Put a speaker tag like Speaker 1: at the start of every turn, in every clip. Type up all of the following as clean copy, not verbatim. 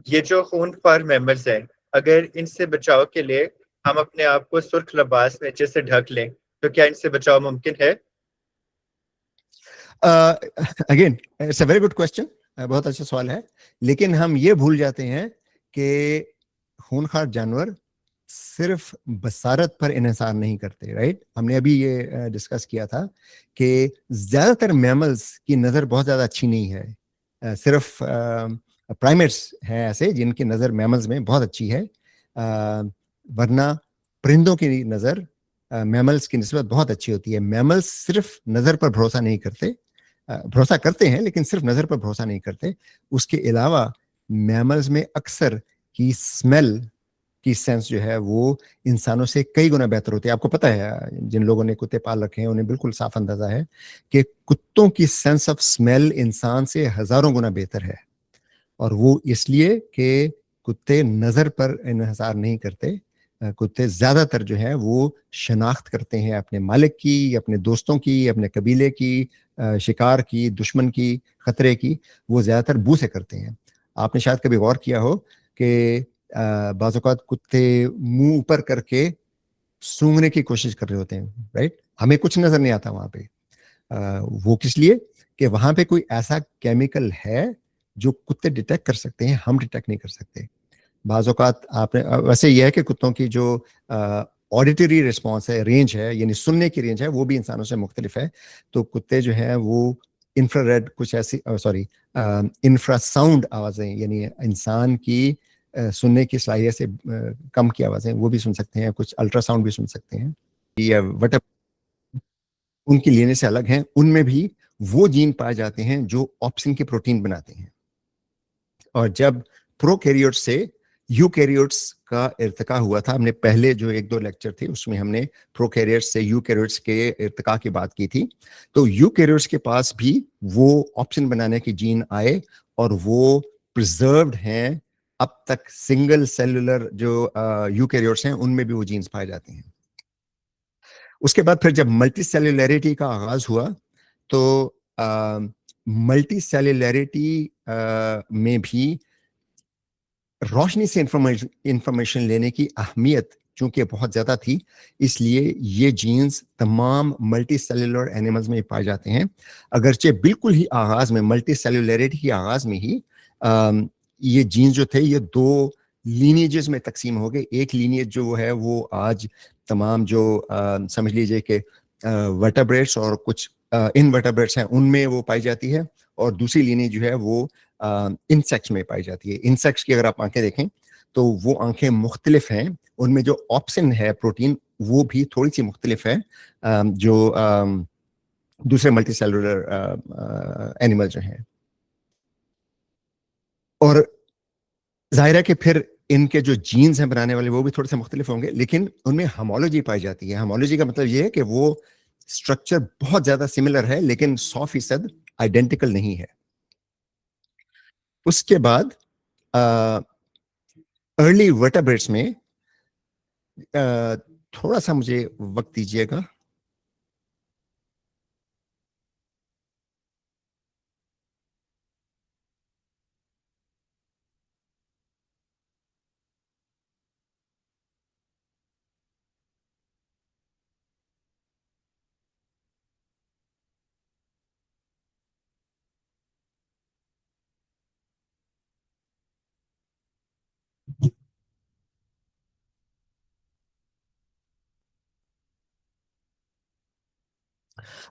Speaker 1: ये जो खूनख्वार मेंबर्स हैं, अगर इनसे बचाव के लिए हम अपने आप को सुर्ख लिबास नीचे से ढक लें, तो क्या इनसे बचाव मुमकिन है?
Speaker 2: Again it's a very good question, बहुत अच्छा सवाल है। लेकिन हम ये भूल जाते हैं कि खूनखार जानवर सिर्फ बसारत पर इन्हिसार नहीं करते, राइट? हमने अभी ये डिस्कस किया था कि ज्यादातर मैमल्स की नजर बहुत ज्यादा अच्छी नहीं है। सिर्फ प्राइमेट्स हैं ऐसे जिनकी नजर मैमल्स में बहुत अच्छी है, वरना परिंदों की नजर मैमल्स की निस्बत बहुत अच्छी होती है। मैमल्स सिर्फ नजर पर भरोसा नहीं करते, भरोसा करते हैं लेकिन सिर्फ नजर पर भरोसा नहीं करते। उसके अलावा मैमल्स में अक्सर की स्मेल की सेंस जो है वो इंसानों से कई गुना बेहतर होती है। आपको पता है, जिन लोगों ने कुत्ते पाल रखे हैं उन्हें बिल्कुल साफ अंदाजा है कि कुत्तों की सेंस ऑफ स्मेल इंसान से हजारों गुना बेहतर है। और वो इसलिए कि कुत्ते नजर पर इन्हिसार नहीं करते। कुत्ते ज्यादातर जो है वो शनाख्त करते हैं अपने मालिक की, अपने दोस्तों की, अपने कबीले की, शिकार की, दुश्मन की, खतरे की, वो ज्यादातर बू से करते हैं। आपने शायद कभी गौर किया हो कि बाज़ औक़ात कुत्ते मुंह ऊपर करके सूंघने की कोशिश कर रहे होते हैं, राइट? हमें कुछ नजर नहीं आता वहां पे। वो किस लिए? कि वहां पे कोई ऐसा केमिकल है जो कुत्ते डिटेक्ट कर सकते हैं, हम डिटेक्ट नहीं कर सकते। बाज़ औक़ात आपने वैसे यह है कि कुत्तों की जो ऑडिटरी रिस्पॉन्स है, रेंज है, यानी सुनने की रेंज है, वो भी इंसानों से मुख्तलिफ है। तो कुत्ते जो है वो इंफ्रारेड कुछ ऐसी सॉरी इंफ्रासाउंड आवाज़ें, यानी इंसान की सुनने की सलाहियत से कम की आवाज़ें वो भी सुन सकते हैं, कुछ अल्ट्रासाउंड भी सुन सकते हैं। या वट उनकी लेने से अलग हैं, उनमें भी वो जीन पाए जाते हैं जो ऑप्सिन के प्रोटीन बनाते हैं। और जब प्रोकैरियोट्स से यूकैरियोट्स का इर्तिका हुआ था, हमने पहले जो एक दो लेक्चर थे उसमें हमने प्रोकैरियोट्स से यूकैरियोट्स के इर्तिका की बात की थी। तो यूकैरियोट्स के पास भी वो ऑप्शन बनाने की जीन आए और वो प्रिजर्व्ड हैं अब तक। सिंगल सेलुलर जो यूकैरियोट्स हैं उनमें भी वो जीन्स पाए जाते हैं। उसके बाद फिर जब मल्टी सेलुलरिटी का आगाज हुआ तो मल्टी सेलुलरिटी में भी रोशनी से इंफॉर्मेशन लेने की अहमियत चूंकि बहुत ज्यादा थी, इसलिए ये जीन्स तमाम मल्टी सेलुलर एनिमल्स में पाए जाते हैं। अगरचे बिल्कुल ही आगाज में, मल्टी सेलुलरिटी के आगाज में ही ये जीन्स जो थे ये दो लीनिएजेस में तकसीम हो गए। एक लीनिएज जो है वो आज तमाम जो समझ लीजिए कि वर्टेब्रेट्स और कुछ इनवर्टेब्रेट्स हैं उनमें वो पाई जाती है, और दूसरी लीनिएज जो है वो इंसेक्ट्स में पाई जाती है। इंसेक्ट्स की अगर आप आंखें देखें तो वो आंखें मुख्तलिफ हैं, उनमें जो ऑप्सिन है प्रोटीन वो भी थोड़ी सी मुख्तलिफ है जो दूसरे मल्टी सेलुलर एनिमल जो हैं। और जाहिर है कि फिर इनके जो जीन्स हैं बनाने वाले वो भी थोड़े से मुख्तलिफ होंगे, लेकिन उनमें होमोलॉजी पाई जाती है। होमोलॉजी का मतलब ये है कि वो स्ट्रक्चर बहुत ज्यादा सिमिलर है लेकिन 100% आइडेंटिकल नहीं है। उसके बाद अर्ली वर्टेब्रेट्स में थोड़ा सा मुझे वक्त दीजिएगा।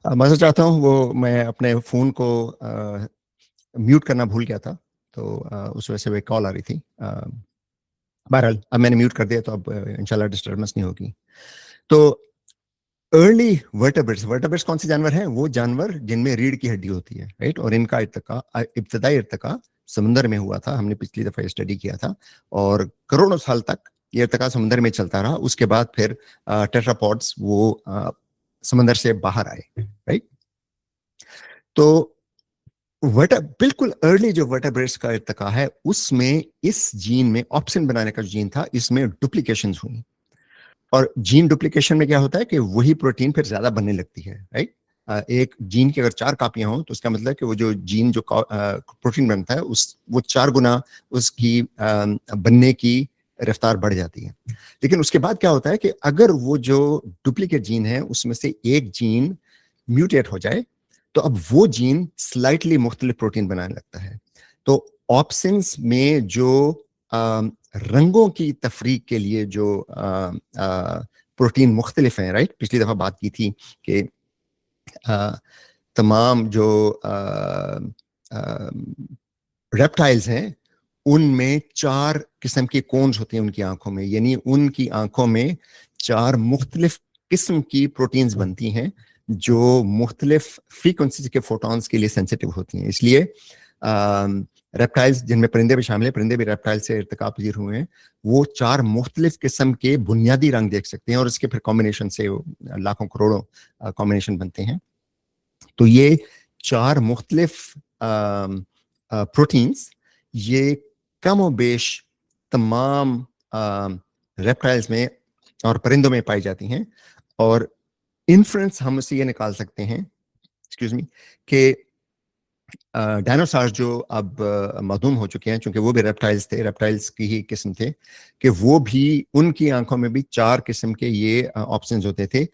Speaker 2: मैं चाहता हूँ वो मैं अपने फोन को म्यूट करना भूल गया था, तो उस वजह से वो कॉल आ रही थी। बहरहाल अब मैंने म्यूट कर दिया तो अब इंशाल्लाह डिस्टर्बेंस नहीं होगी। तो अर्ली वर्टेब्रेट्स, वर्टेब्रेट्स कौन से जानवर हैं? वो जानवर जिनमें रीढ़ की हड्डी होती है, राइट? और इनका इब्तदाई इर्तिका समुद्र में हुआ था, हमने पिछली दफा स्टडी किया था, और करोड़ों साल तक ये इर्तिका समुद्र में चलता रहा। उसके बाद फिर टेट्रापॉड्स वो समंदर से बाहर आए, राइट? तो बिल्कुल अर्ली जो वर्टेब्रेट्स का इर्तिका है उसमें इस जीन में ऑप्सिन बनाने का जो जीन था इसमें डुप्लीकेशंस हुई। और जीन डुप्लीकेशन में क्या होता है कि वही प्रोटीन फिर ज्यादा बनने लगती है, राइट? एक जीन की अगर 4 कापियां हों तो उसका मतलब कि वो जो जीन जो प्रोटीन बनता है वो 4 गुना उसकी बनने की रफ्तार बढ़ जाती है। लेकिन उसके बाद क्या होता है कि अगर वो जो डुप्लीकेट जीन है उसमें से एक जीन म्यूटेट हो जाए तो अब वो जीन स्लाइटली मुख्तलिफ प्रोटीन बनाने लगता है। तो ऑप्सिन्स में जो रंगों की तफरीक के लिए जो प्रोटीन मुख्तलिफ हैं, राइट, पिछली दफा बात की थी कि तमाम जो रेप्टाइल्स हैं उनमें 4 किस्म के कोन्स होते हैं उनकी आंखों में, यानी उनकी आंखों में 4 मुख्तलिफ किस्म की प्रोटीन्स बनती हैं जो मुख्तलिफ फ्रीक्वेंसी के फोटॉन्स के लिए सेंसिटिव होती हैं। इसलिए रेप्टाइल्स, जिनमें परिंदे भी शामिल है, परिंदे भी रेप्टाइल से इर्तिका पजीर हुए हैं, वो 4 मुख्तलिफ किस्म के बुनियादी रंग देख सकते हैं और इसके फिर कॉम्बिनेशन से लाखों करोड़ों कॉम्बिनेशन बनते हैं। तो ये 4 मुख्तलिफ प्रोटीन्स ये कम व बेश तमाम रेप्टाइल्स में और परिंदों में पाई जाती हैं। और इन्फ्रेंस हम उससे ये निकाल सकते हैं, एक्सक्यूज मी, कि डायनासोर जो अब मखदूम हो चुके हैं, चूंकि वो भी रेप्टाइल्स थे, रेप्टाइल्स की ही किस्म थे, कि वो भी, उनकी आंखों में भी 4 किस्म के ये ऑप्शंस होते थे।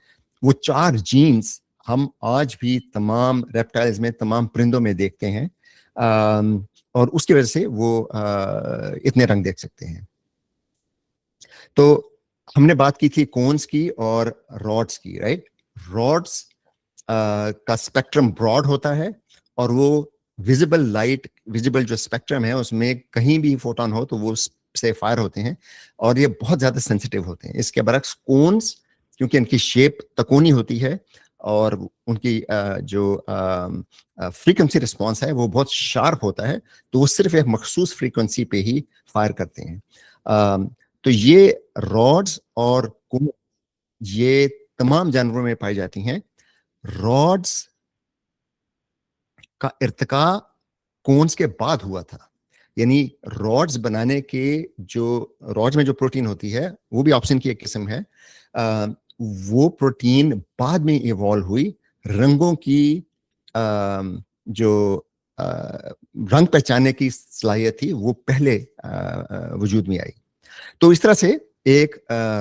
Speaker 2: वो 4 जीन्स हम आज भी तमाम रेप्टाइल्स में, तमाम परिंदों में देखते हैं, और उसकी वजह से वो इतने रंग देख सकते हैं। तो हमने बात की थी कोन्स की और रॉड्स की, राइट। रॉड्स का स्पेक्ट्रम ब्रॉड होता है और वो विजिबल लाइट, विजिबल जो स्पेक्ट्रम है उसमें कहीं भी फोटोन हो तो वो से फायर होते हैं और ये बहुत ज्यादा सेंसिटिव होते हैं। इसके बरक्स कोन्स, क्योंकि इनकी शेप तकोनी होती है और उनकी जो फ्रीक्वेंसी रिस्पॉन्स है वो बहुत शार्प होता है, तो वो सिर्फ एक मखसूस फ्रीक्वेंसी पे ही फायर करते हैं। तो ये रॉड्स और कोन ये तमाम जानवरों में पाई जाती हैं। रॉड्स का इर्तिका कोन्स के बाद हुआ था, यानी रॉड्स बनाने के जो रॉड्स में जो प्रोटीन होती है वो भी ऑप्शन की एक किस्म है। वो प्रोटीन बाद में इवॉल्व हुई, रंगों की जो रंग पहचानने की सलाहियत थी वो पहले वजूद में आई। तो इस तरह से एक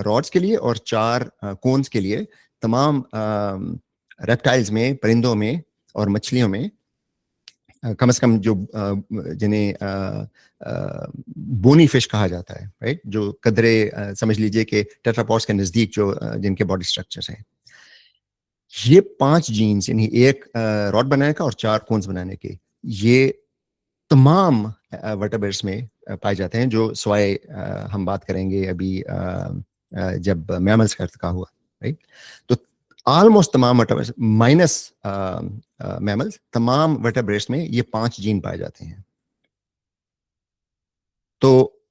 Speaker 2: रॉड्स के लिए और 4 कोन्स के लिए तमाम रेप्टाइल्स में, परिंदों में और मछलियों में कम से कम जो जिन्हें बोनी फिश कहा जाता है, राइट, जो कदरे समझ लीजिए कि टेट्रापॉड्स के नजदीक जो जिनके बॉडी स्ट्रक्चर्स हैं, ये 5 जीन्स, यानी एक रॉड बनाने का और 4 कोन्स बनाने के, ये तमाम वर्टेब्रेट्स में पाए जाते हैं, जो स्वाय हम बात करेंगे अभी जब मैमल्स का इर्तिका हुआ, राइट। तो ऑलमोस्ट तमाम वर्टेब्रेट्स माइनस मैमल्स, तमाम वर्टेब्रेट्स में ये 5 जीन पाए जाते हैं। तो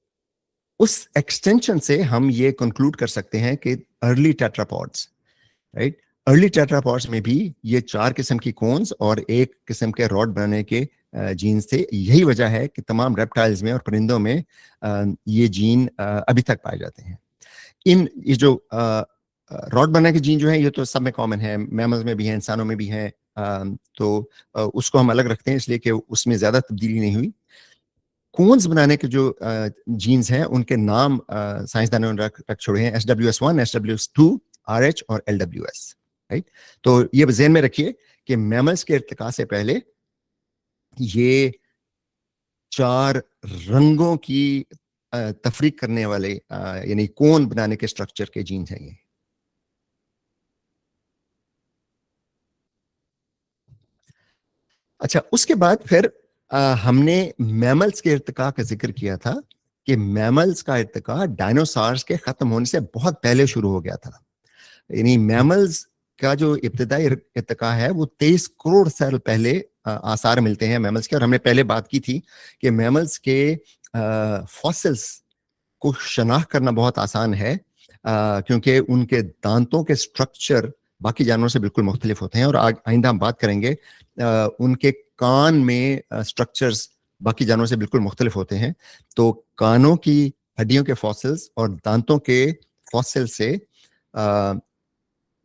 Speaker 2: उस एक्सटेंशन से हम ये कंक्लूड कर सकते हैं कि early tetrapods, right, early tetrapods में भी ये 4 किस्म की कोन्स और एक किस्म के रॉड बनाने के जीन्स थे। यही वजह है कि तमाम रेप्टाइल्स में और परिंदों में ये जीन अभी तक पाए जाते हैं। ये जो रॉड बनाने के जीन जो है ये तो सब में कॉमन है, मैमल्स में भी है, इंसानों में भी है, तो उसको हम अलग रखते हैं इसलिए कि उसमें ज्यादा तब्दीली नहीं हुई। कोन्स बनाने के जो जीन्स हैं उनके नाम साइंसदानों ने रख छोड़े हैं, SWS1, SWS2, RH और LWS, राइट। तो ये ज़हन में रखिए कि मैमल्स के इर्तिका से पहले ये 4 रंगों की तफरीक करने वाले यानी कोन बनाने के स्ट्रक्चर के जीन्स हैं ये। अच्छा, उसके बाद फिर हमने मैमल्स के इर्तिका का जिक्र किया था कि मैमल्स का इर्तिका डायनासोर्स के खत्म होने से बहुत पहले शुरू हो गया था। यानी मैमल्स का जो इब्तिदाई इर्तिका है वो 23 करोड़ साल पहले आसार मिलते हैं मैमल्स के। और हमने पहले बात की थी कि मैमल्स के फॉसिल्स को शनाख्त करना बहुत आसान है, क्योंकि उनके दांतों के स्ट्रक्चर बाकी जानवरों से बिल्कुल मुख्तलिफ होते हैं। और आइंदा हम बात करेंगे उनके कान में स्ट्रक्चर्स बाकी जानवरों से बिल्कुल मुख्तलिफ होते हैं। तो कानों की हड्डियों के फॉसिल्स और दांतों के फॉसिल से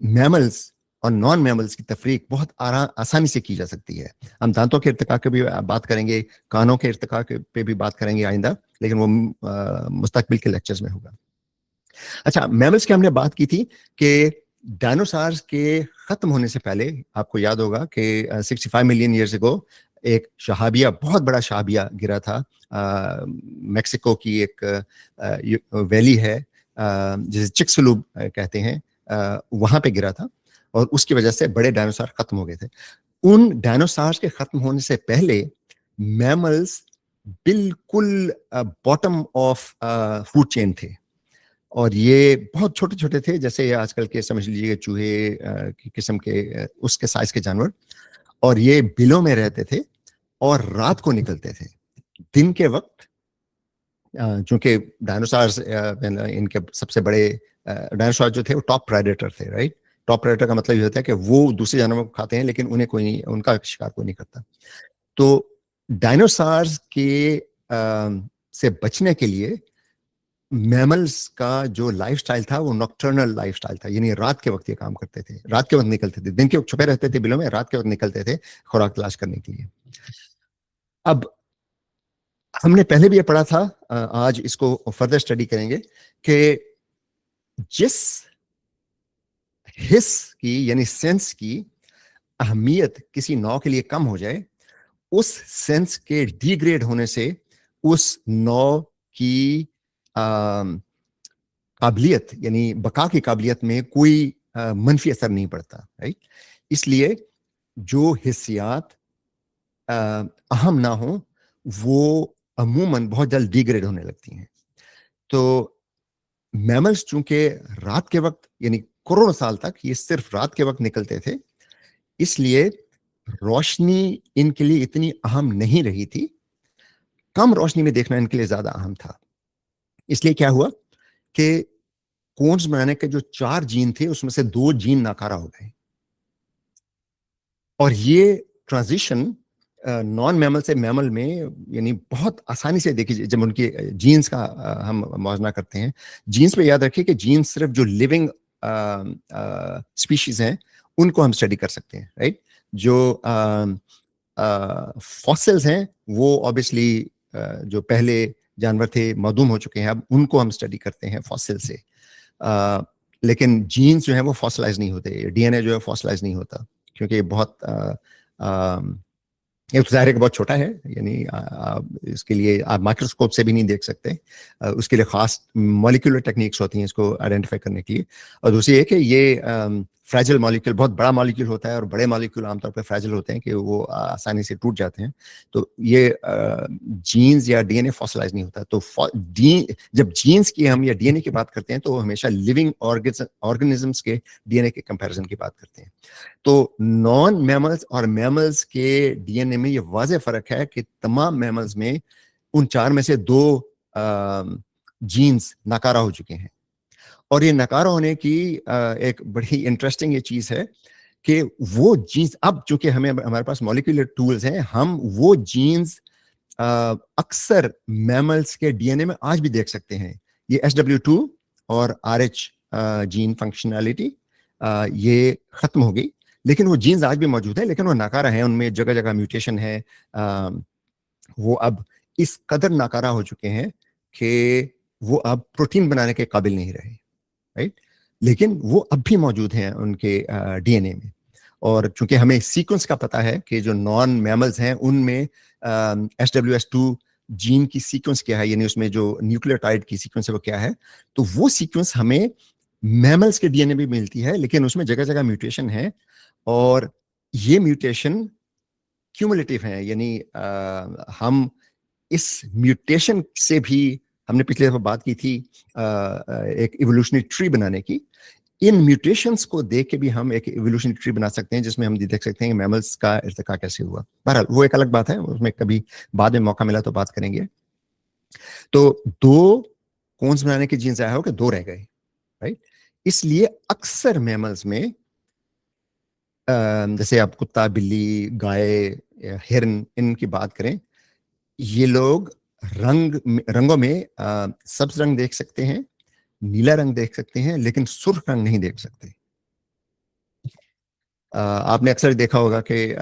Speaker 2: मैमल्स और नॉन मैमल्स की तफरीक बहुत आसानी से की जा सकती है। हम दांतों के इर्तिका के भी बात करेंगे, कानों के इर्तिका पे भी बात करेंगे आइंदा, लेकिन वो मुस्तकबिल के लेक्चर्स में होगा। अच्छा, मैमल्स की हमने बात की थी कि डायनासोर्स के खत्म होने से पहले आपको याद होगा कि 65 मिलियन ईयर्स अगो एक शहाबिया, बहुत बड़ा शहाबिया गिरा था। मेक्सिको की एक वैली है जिसे चिक्सलूब कहते हैं, वहां पे गिरा था और उसकी वजह से बड़े डायनासोर खत्म हो गए थे। उन डायनासोर्स के खत्म होने से पहले मैमल्स बिल्कुल बॉटम ऑफ फूड चेन थे और ये बहुत छोटे छोटे थे, जैसे आजकल के समझ लीजिए चूहे की किस्म के उसके साइज के जानवर। और ये बिलों में रहते थे और रात को निकलते थे। दिन के वक्त चूंकि डायनासोर्स इनके सबसे बड़े डायनासोर जो थे वो टॉप प्रेडेटर थे, राइट। टॉप प्रेडेटर का मतलब ये होता है कि वो दूसरे जानवरों को खाते हैं लेकिन उन्हें कोई नहीं, उनका शिकार कोई नहीं करता। तो डायनासोर्स के से बचने के लिए मैमल्स का जो लाइफस्टाइल था वो नॉकटर्नल लाइफस्टाइल था, यानी रात के वक्त ये काम करते थे, रात के वक्त निकलते थे। दिन के वक्त छुपे रहते थे बिलों में, रात के वक्त निकलते थे खुराक तलाश करने के लिए। अब हमने पहले भी ये पढ़ा था, आज इसको फर्दर स्टडी करेंगे कि जिस हिस की यानी सेंस की अहमियत किसी नौ के लिए कम हो जाए, उस सेंस के डिग्रेड होने से उस नौ की काबिलियत यानी बका की काबिलियत में कोई मनफी असर नहीं पड़ता, राइट। इसलिए जो हिस्सियात अहम ना हो वो अमूमन बहुत जल्द डिग्रेड होने लगती हैं। तो मैमल्स चूंकि रात के वक्त यानी करोड़ों साल तक ये सिर्फ रात के वक्त निकलते थे, इसलिए रोशनी इनके लिए इतनी अहम नहीं रही थी। कम रोशनी में देखना इनके लिए ज्यादा अहम था। इसलिए क्या हुआ कि कोन्स बनाने के जो 4 जीन थे उसमें से 2 जीन नाकारा हो गए और ये ट्रांजिशन नॉन मैमल से मैमल में यानी बहुत आसानी से देखिए। जब उनके जीन्स का हम मुआवजा करते हैं, जीन्स पे याद रखिए कि जीन्स सिर्फ जो लिविंग स्पीशीज हैं उनको हम स्टडी कर सकते हैं, राइट। जो फॉसिल्स हैं वो ऑब्वियसली जो पहले जानवर थे मादूम हो चुके हैं, अब उनको हम स्टडी करते हैं फॉसिल से। लेकिन जीन्स जो है वो फॉसिलाइज नहीं होते, डीएनए जो है फॉसिलाइज नहीं होता, क्योंकि बहुत ये तो ज़ाहिर बहुत छोटा है, यानी इसके लिए आप माइक्रोस्कोप से भी नहीं देख सकते। उसके लिए खास मॉलिक्यूलर टेक्निक्स होती हैं इसको आइडेंटिफाई करने के लिए। और दूसरी है कि ये फ्रैजिल मॉलिक्यूल, बहुत बड़ा मॉलिक्यूल होता है और बड़े मॉलिक्यूल आमतौर पर फ्रैजिल होते हैं कि वो आसानी से टूट जाते हैं। तो ये जीन्स या डीएनए फॉसिलाइज नहीं होता। तो जब जीन्स की हम या डीएनए की बात करते हैं तो हमेशा लिविंग ऑर्गेनिजम्स के डीएनए के कंपैरिजन की बात करते हैं। तो नॉन मैमल्स और मैमल्स के डीएनए में ये वाज़ेह फर्क है कि तमाम मैमल्स में उन 4 में से 2 जीन्स नाकारा हो चुके हैं। और ये नकारा होने की एक बड़ी इंटरेस्टिंग ये चीज है कि वो जीन्स अब चूंकि हमें हमारे पास मॉलिक्यूलर टूल्स हैं, हम वो जीन्स अक्सर मैमल्स के डीएनए में आज भी देख सकते हैं। ये SW2 और RH जीन फंक्शनैलिटी ये खत्म हो गई, लेकिन वो जीन्स आज भी मौजूद है, लेकिन वो नाकारा है, उनमें जगह जगह म्यूटेशन है। वो अब इस कदर नाकारा हो चुके हैं कि वो अब प्रोटीन बनाने के काबिल नहीं रहे, राइट। लेकिन वो अब भी मौजूद हैं उनके डीएनए में। और चूंकि हमें सीक्वेंस का पता है कि जो नॉन मैमल्स हैं उनमें SWS2 जीन की सीक्वेंस क्या है, यानी उसमें जो न्यूक्लियोटाइड की सीक्वेंस है वो क्या है, तो वो सीक्वेंस हमें मैमल्स के डीएनए भी मिलती है, लेकिन उसमें जगह जगह म्यूटेशन है। और ये म्यूटेशन क्यूमुलेटिव है, यानी हम इस म्यूटेशन से भी, हमने पिछले दफा बात की थी एक इवोल्यूशनरी ट्री बनाने की, इन म्यूटेशंस को देख के भी हम एक इवोल्यूशनरी ट्री बना सकते हैं जिसमें हम देख सकते हैं कि मैमल्स का इर्तिका कैसे हुआ। बहरहाल वो एक अलग बात है, उसमें कभी बाद में मौका मिला तो बात करेंगे। तो 2 कोन्स बनाने के जीन्स आया हो कि 2 रह गए, राइट। इसलिए अक्सर मैमल्स में जैसे आप कुत्ता, बिल्ली, गाय, हिरन, इनकी बात करें, ये लोग रंगों में सब्ज रंग देख सकते हैं, नीला रंग देख सकते हैं, लेकिन सुर्ख रंग नहीं देख सकते। आपने अक्सर देखा होगा कि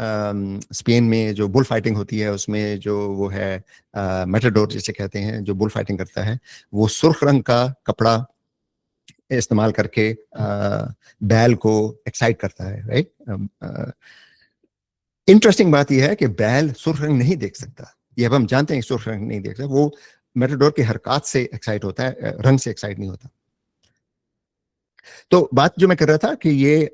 Speaker 2: स्पेन में जो बुल फाइटिंग होती है उसमें जो वो है मेटाडोर जिसे कहते हैं, जो बुल फाइटिंग करता है, वो सुर्ख रंग का कपड़ा इस्तेमाल करके बैल को एक्साइट करता है, राइट। इंटरेस्टिंग बात यह है कि बैल सुर्ख रंग नहीं देख सकता, ये अब हम जानते हैं सुर्ख रंग नहीं देख सकता, वो मेटाडोर की हरकत से एक्साइट होता है, रंग से एक्साइट नहीं होता। तो बात जो मैं कर रहा था कि ये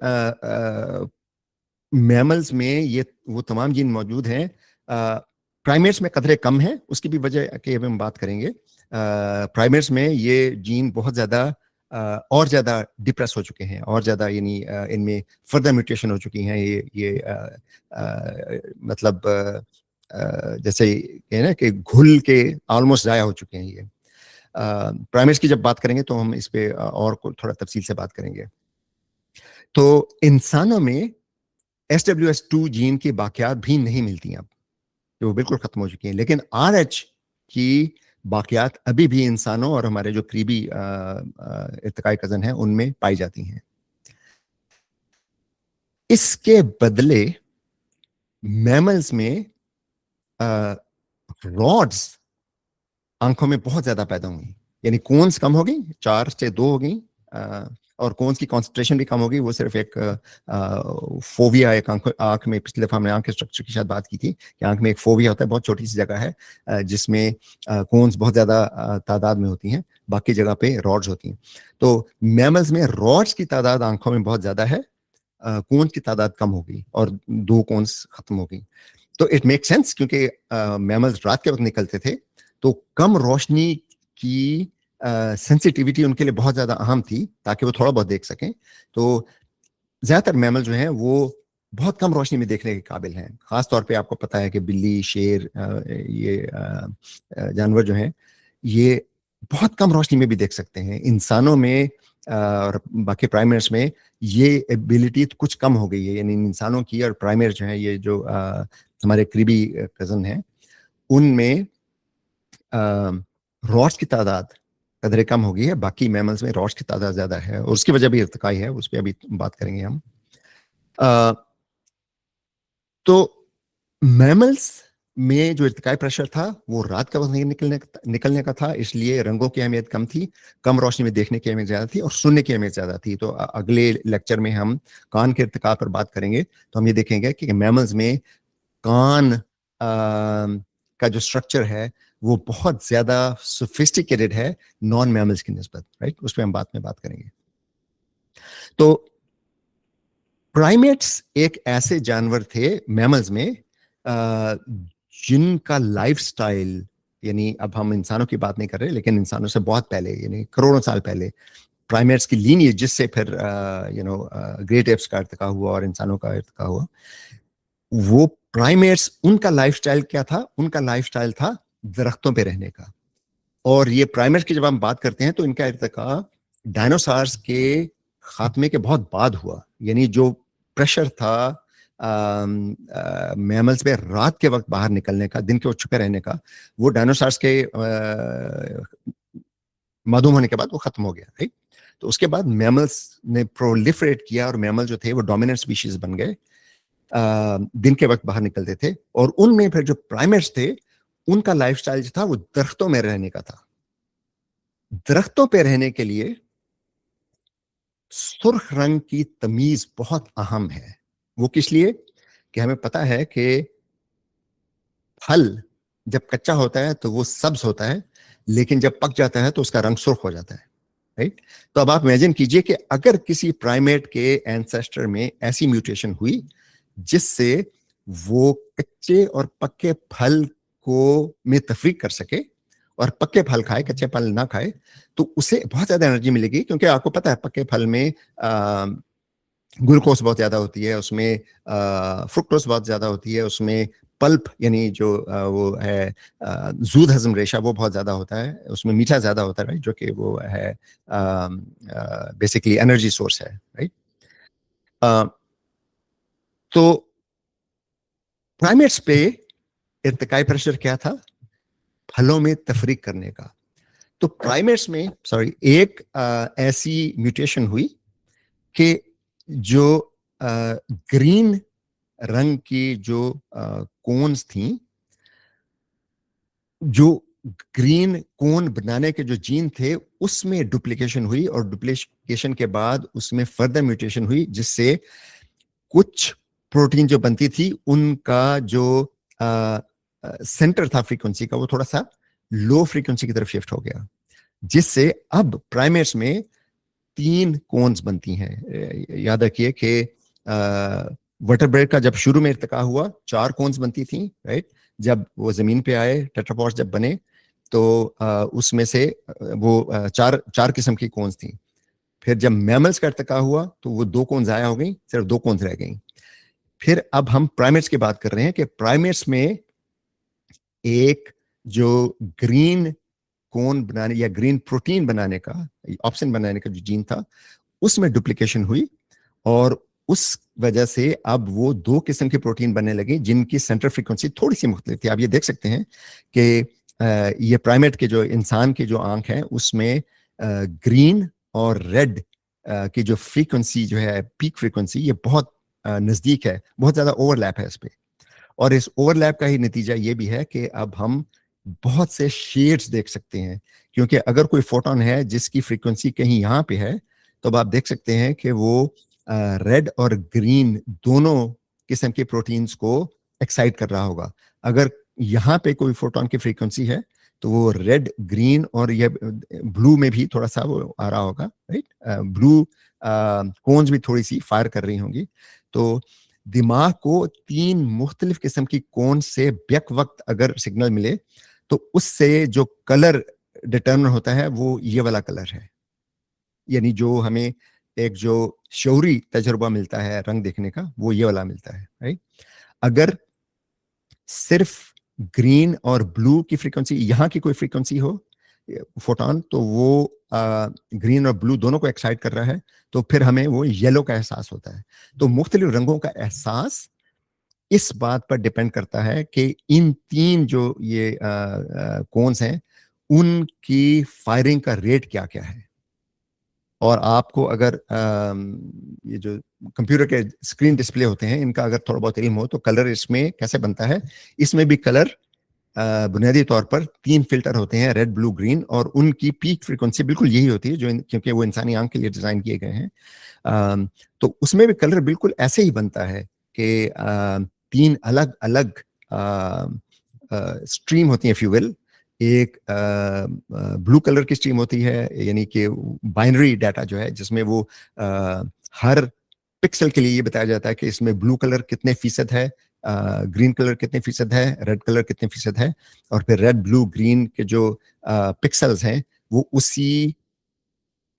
Speaker 2: मैमल्स में ये वो तमाम जीन मौजूद हैं, प्राइमेट्स में कदरे कम है, उसकी भी वजह की हम बात करेंगे। प्राइमेट्स में ये जीन बहुत ज़्यादा और ज़्यादा डिप्रेस हो चुके हैं, और ज़्यादा यानी इनमें फर्दर म्यूटेशन हो चुकी हैं, मतलब जैसे है ना कि घुल के ऑलमोस्ट ज़ाया हो चुके हैं ये। प्राइमेट्स की जब बात करेंगे तो हम इस पे और थोड़ा तफसील से बात करेंगे। तो इंसानों में SWS2 जीन की बाकियात भी नहीं मिलती अब, वो बिल्कुल खत्म हो चुकी हैं, लेकिन RH की बाकियात अभी भी इंसानों और हमारे जो करीबी इर्तिकाई कजन हैं उनमें पाई जाती हैं। इसके बदले मैमल्स में रॉड्स आंखों में बहुत ज्यादा पैदा हुई, यानी कोन्स कम हो गई, 4 से 2 हो गई, और कोन्स की कॉन्सेंट्रेशन भी कम हो गई। वो सिर्फ एक फोविया, एक आंख में, पिछले दफा हमने आंख के स्ट्रक्चर की शायद बात की थी कि आंख में एक फोविया होता है, बहुत छोटी सी जगह है जिसमें कोन्स बहुत ज्यादा तादाद में होती हैं, बाकी जगह पे रॉड्स होती हैं। तो मैमल्स में रॉड्स की तादाद आंखों में बहुत ज्यादा है, कोन्स की तादाद कम हो गई और 2 कोन्स खत्म हो गई। तो इट मेक सेंस, क्योंकि मैमल्स रात के वक्त निकलते थे तो कम रोशनी की सेंसिटिविटी उनके लिए बहुत ज्यादा अहम थी ताकि वो थोड़ा बहुत देख सकें। तो ज्यादातर मैमल जो हैं वो बहुत कम रोशनी में देखने के काबिल हैं। खास तौर पे आपको पता है कि बिल्ली, शेर, ये जानवर जो हैं ये बहुत कम रोशनी में भी देख सकते हैं। इंसानों में और बाकी प्राइमेट्स में ये एबिलिटी कुछ कम हो गई है, यानी इंसानों की और प्राइमेट्स जो हैं, ये जो हमारे करीबी कजन हैं, उनमें रॉड्स की तादाद कदरे कम हो गई है, बाकी मैमल्स में रॉड्स की तादाद ज्यादा है और उसकी वजह भी इर्तिकाई है, उस पर अभी बात करेंगे हम। तो मैमल्स में जो इर्तिकाई प्रेशर था वो रात का वक्त नहीं निकलने का था, इसलिए रंगों की अहमियत कम थी, कम रोशनी में देखने की अहमियत ज्यादा थी और सुनने की अहमियत ज्यादा थी। तो अगले लेक्चर में हम कान के इर्तिका पर बात करेंगे, तो हम ये देखेंगे कि मैमल्स में कान का जो स्ट्रक्चर है वो बहुत ज्यादा सोफिस्टिकेटेड है नॉन मैमल्स की निस्बत, राइट। उस पर हम बाद में बात करेंगे। तो प्राइमेट्स एक ऐसे जानवर थे मैमल्स में जिनका लाइफस्टाइल, यानी अब हम इंसानों की बात नहीं कर रहे, लेकिन इंसानों से बहुत पहले, यानी करोड़ों साल पहले प्राइमेट्स की लीनिएज, जिससे फिर ग्रेट एप्स का इर्तिका हुआ और इंसानों का इर्तिका हुआ, वो प्राइमेट्स, उनका लाइफस्टाइल क्या था? उनका लाइफस्टाइल था दरख्तों पे रहने का। और ये प्राइमेट्स की जब हम बात करते हैं तो इनका इर्तिका डायनासोर्स के खात्मे के बहुत बाद हुआ, यानी जो प्रेशर था मैमल्स पे रात के वक्त बाहर निकलने का, दिन के वक्त छुपे रहने का, वो डायनासोर्स के मादूम होने के बाद वो खत्म हो गया, राइट। तो उसके बाद मैमल्स ने प्रोलिफरेट किया और मैमल जो थे वो डोमिनेंट स्पीशीज बन गए, दिन के वक्त बाहर निकलते थे। और उनमें फिर जो प्राइमेट्स थे उनका लाइफस्टाइल जो था वो दरख्तों में रहने का था। दरख्तों पे रहने के लिए सुर्ख रंग की तमीज बहुत अहम है। वो किस लिए? कि हमें पता है कि फल जब कच्चा होता है तो वो सब्ज होता है, लेकिन जब पक जाता है तो उसका रंग सुर्ख हो जाता है, राइट। तो अब आप इमेजिन कीजिए कि अगर किसी प्राइमेट के एंसेस्टर में ऐसी म्यूटेशन हुई जिससे वो कच्चे और पक्के फल को में तफरीक कर सके और पक्के फल खाए, कच्चे फल ना खाए, तो उसे बहुत ज्यादा एनर्जी मिलेगी। क्योंकि आपको पता है पक्के फल में ग्लूकोज बहुत ज्यादा होती है, उसमें फ्रुक्टोज बहुत ज्यादा होती है, उसमें पल्प यानी जो वो है जूद हजम रेशा वो बहुत ज्यादा होता है, उसमें मीठा ज्यादा होता है, राइट, जो कि वो है बेसिकली एनर्जी सोर्स है, राइट। तो प्राइमेट्स पे इर्तिकाई प्रेशर क्या था? फलों में तफरीक करने का। तो प्राइमेट्स में एक ऐसी म्यूटेशन हुई कि जो ग्रीन रंग की जो कोन्स थी, जो ग्रीन कोन बनाने के जो जीन थे उसमें डुप्लीकेशन हुई, और डुप्लीकेशन के बाद उसमें फर्दर म्यूटेशन हुई, जिससे कुछ प्रोटीन जो बनती थी उनका जो सेंटर था फ्रीक्वेंसी का, वो थोड़ा सा लो फ्रीक्वेंसी की तरफ शिफ्ट हो गया, जिससे अब प्राइमेट्स में 3 कोन्स बनती हैं। याद रखिए कि वर्टेब्रेट का जब शुरू में इर्तिका हुआ 4 कोन्स बनती थी, राइट। जब वो जमीन पे आए, टेट्रापॉड्स जब बने, तो उसमें से वो चार किस्म की कोन्स थी। फिर जब मैमल्स का इर्तिका हुआ तो वो 2 कोन्स आया हो गई, सिर्फ 2 कोन्स रह गई। फिर अब हम प्राइमेट्स की बात कर रहे हैं कि प्राइमेट्स में एक जो ग्रीन कोन बनाने या ग्रीन प्रोटीन बनाने का, ऑप्शन बनाने का जो जीन था, उसमें डुप्लीकेशन हुई, और उस वजह से अब वो 2 किस्म के प्रोटीन बनने लगे जिनकी सेंटर फ्रीक्वेंसी थोड़ी सी मुख्तलिफ थी। आप ये देख सकते हैं कि ये प्राइमेट के जो इंसान की जो आंख है उसमें ग्रीन और रेड की जो फ्रीक्वेंसी जो है, पीक फ्रीक्वेंसी, ये बहुत नजदीक है, बहुत ज्यादा ओवरलैप है इस पे। और इस ओवरलैप का ही नतीजा ये भी है कि अब हम बहुत से शेड्स देख सकते हैं, क्योंकि अगर कोई फोटोन है जिसकी फ्रीक्वेंसी कहीं यहाँ पे है, तो अब आप देख सकते हैं कि वो रेड और ग्रीन दोनों किस्म के प्रोटीन्स को एक्साइट कर रहा होगा। अगर यहाँ पे कोई फोटोन की फ्रीक्वेंसी है तो वो रेड, ग्रीन और ये ब्लू में भी थोड़ा सा वो आ रहा होगा, राइट। ब्लू कोन्स भी थोड़ी सी फायर कर रही होंगी। तो दिमाग को 3 मुख्तलिफ किस्म की कोन से बेक वक्त अगर सिग्नल मिले तो उससे जो कलर डिटरमिन होता है वो ये वाला कलर है। यानी जो हमें एक जो शौरी तजुर्बा मिलता है रंग देखने का, वो ये वाला मिलता है, राइट। अगर सिर्फ ग्रीन और ब्लू की फ्रीक्वेंसी, यहाँ की कोई फ्रीक्वेंसी हो फोटोन, तो वो ग्रीन और ब्लू दोनों को एक्साइट कर रहा है, तो फिर हमें वो येलो का एहसास होता है। तो मुख्तलिफ रंगों का एहसास इस बात पर डिपेंड करता है कि इन 3 जो ये कोन्स हैं उनकी फायरिंग का रेट क्या क्या है। और आपको अगर ये जो कंप्यूटर के स्क्रीन डिस्प्ले होते हैं इनका अगर थोड़ा बहुत इल्म हो तो कलर इसमें कैसे बनता है, इसमें भी कलर बुनियादी तौर पर 3 फिल्टर होते हैं, रेड, ब्लू, ग्रीन, और उनकी पीक फ्रीक्वेंसी बिल्कुल यही होती है, जो क्योंकि वो इंसानी आंख के लिए डिजाइन किए गए हैं। तो उसमें भी कलर बिल्कुल ऐसे ही बनता है कि 3 अलग अलग स्ट्रीम होती है, इफ यू विल। एक ब्लू कलर की स्ट्रीम होती है, यानी कि बाइनरी डाटा जो है, जिसमें वो हर पिक्सल के लिए ये बताया जाता है कि इसमें ब्लू कलर कितने फीसद है, ग्रीन कलर कितने फीसद है, रेड कलर कितने फीसद है, और फिर रेड, ब्लू, ग्रीन के जो पिक्सल्स हैं वो उसी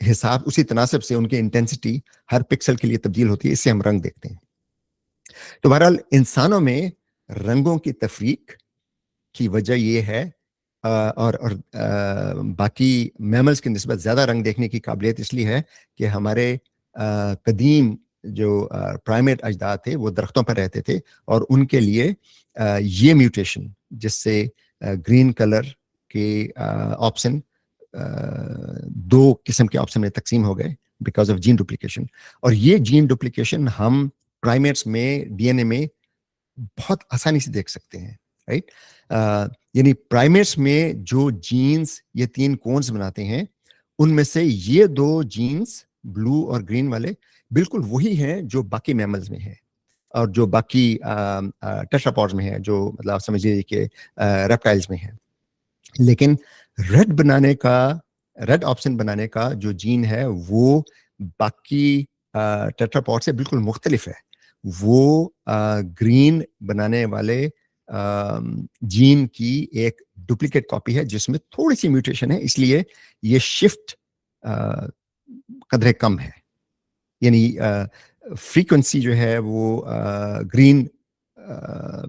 Speaker 2: हिसाब, उसी तनासब से उनकी इंटेंसिटी हर पिक्सल के लिए तब्दील होती है। इससे हम रंग देखते हैं। तो बहरहाल इंसानों में रंगों की तफरीक की वजह यह है, और बाकी मैमल्स की निस्बत ज़्यादा रंग देखने की काबिलियत इसलिए है कि हमारे कदीम जो प्राइमेट अजदाद थे वो दरख्तों पर रहते थे, और उनके लिए ये म्यूटेशन, जिससे ग्रीन कलर के ऑप्शन 2 किस्म के ऑप्शन में तकसीम हो गए बिकॉज ऑफ जीन डुप्लीकेशन। और ये जीन डुप्लीकेशन हम प्राइमेट्स में डीएनए में बहुत आसानी से देख सकते हैं, राइट। यानी प्राइमेट्स में जो जीन्स ये 3 कोन्स बनाते हैं, उनमें से ये 2 जीन्स ब्लू और ग्रीन वाले बिल्कुल वही हैं जो बाकी मैमल्स में है, और जो बाकी टेट्रापॉड्स में है, जो मतलब आप समझिए कि रेप्टाइल्स में है। लेकिन रेड ऑप्शन बनाने का जो जीन है वो बाकी टेट्रापॉड से बिल्कुल मुख्तलिफ है। वो ग्रीन बनाने वाले जीन की एक डुप्लीकेट कॉपी है जिसमें थोड़ी सी म्यूटेशन है, इसलिए ये शिफ्ट कदरे कम है। यानी फ्रीक्वेंसी जो है वो ग्रीन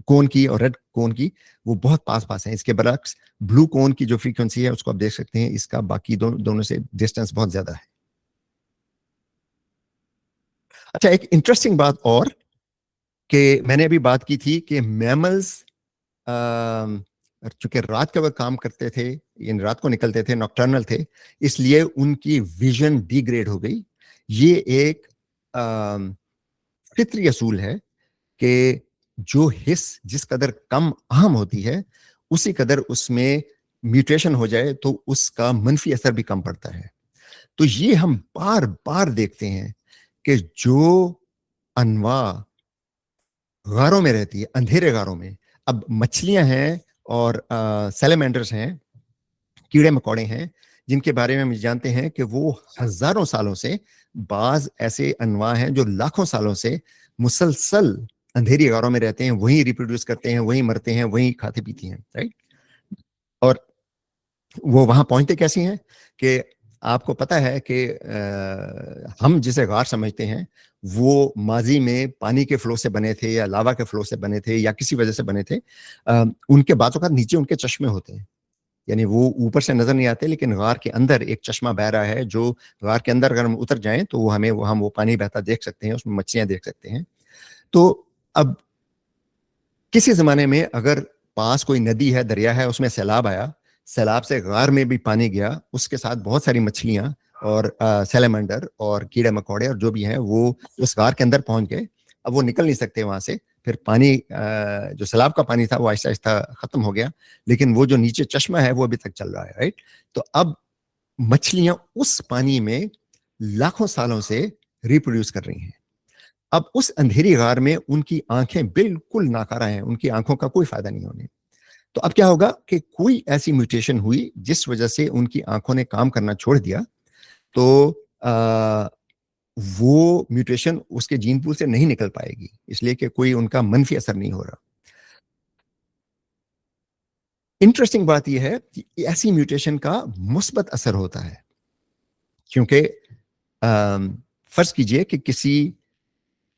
Speaker 2: कोन की और रेड कोन की वो बहुत पास पास है। इसके बरक्स ब्लू कोन की जो फ्रीक्वेंसी है उसको आप देख सकते हैं, इसका बाकी दोनों से डिस्टेंस बहुत ज्यादा है। अच्छा, एक इंटरेस्टिंग बात और कि मैंने अभी बात की थी कि मैमल्स चूंकि रात के वक्त काम करते थे, इन रात को निकलते थे, नॉक्टर्नल थे, इसलिए उनकी विजन डिग्रेड हो गई। ये एक फितरी असूल है कि जो हिस्स जिस कदर कम अहम होती है उसी कदर उसमें म्यूटेशन हो जाए तो उसका मनफी असर भी कम पड़ता है। तो ये हम बार बार देखते हैं कि जो अनवा गारों में रहती है, अंधेरे गारों में, अब मछलियां हैं और सैलेमेंडर्स हैं, कीड़े मकोड़े हैं, जिनके बारे में हम जानते हैं कि वो हजारों सालों से, बाज ऐसे अनवा हैं जो लाखों सालों से मुसलसल अंधेरी गारों में रहते हैं, वहीं रिप्रोड्यूस करते हैं, वहीं मरते हैं, वहीं खाते पीते हैं, राइट। और वो वहां पहुंचते कैसे हैं कि आपको पता है कि हम जिसे गार समझते हैं वो माजी में पानी के फ्लो से बने थे या लावा के फ्लो से बने थे या किसी वजह से बने थे। उनके बातों का नीचे उनके चश्मे होते हैं, यानी वो ऊपर से नजर नहीं आते, लेकिन गार के अंदर एक चश्मा बह रहा है, जो गार के अंदर अगर हम उतर जाएं तो वो हमें हम वो पानी बहता देख सकते हैं, उसमें मछलियां देख सकते हैं। तो अब किसी जमाने में अगर पास कोई नदी है, दरिया है, उसमें सैलाब आया, सैलाब से गार में भी पानी गया, उसके साथ बहुत सारी मछलियां और सैलेमेंडर और कीड़े मकोड़े और जो भी हैं वो उस गार के अंदर पहुंच गए। अब वो निकल नहीं सकते वहां से, फिर पानी जो सैलाब का पानी था वो आहिस्ता आहिस्ता खत्म हो गया, लेकिन वो जो नीचे चश्मा है वो अभी तक चल रहा है, राइट। तो अब मछलियां उस पानी में लाखों सालों से रिप्रोड्यूस कर रही हैं। अब उस अंधेरी गार में उनकी आंखें बिल्कुल नाकारा हैं, उनकी आंखों का कोई फायदा नहीं होने। तो अब क्या होगा कि कोई ऐसी म्यूटेशन हुई जिस वजह से उनकी आंखों ने काम करना छोड़ दिया, तो वो म्यूटेशन उसके जीन पूल से नहीं निकल पाएगी, इसलिए कि कोई उनका मनफी असर नहीं हो रहा। इंटरेस्टिंग बात यह है कि ऐसी म्यूटेशन का मुस्बत असर होता है, क्योंकि फर्ज कीजिए कि किसी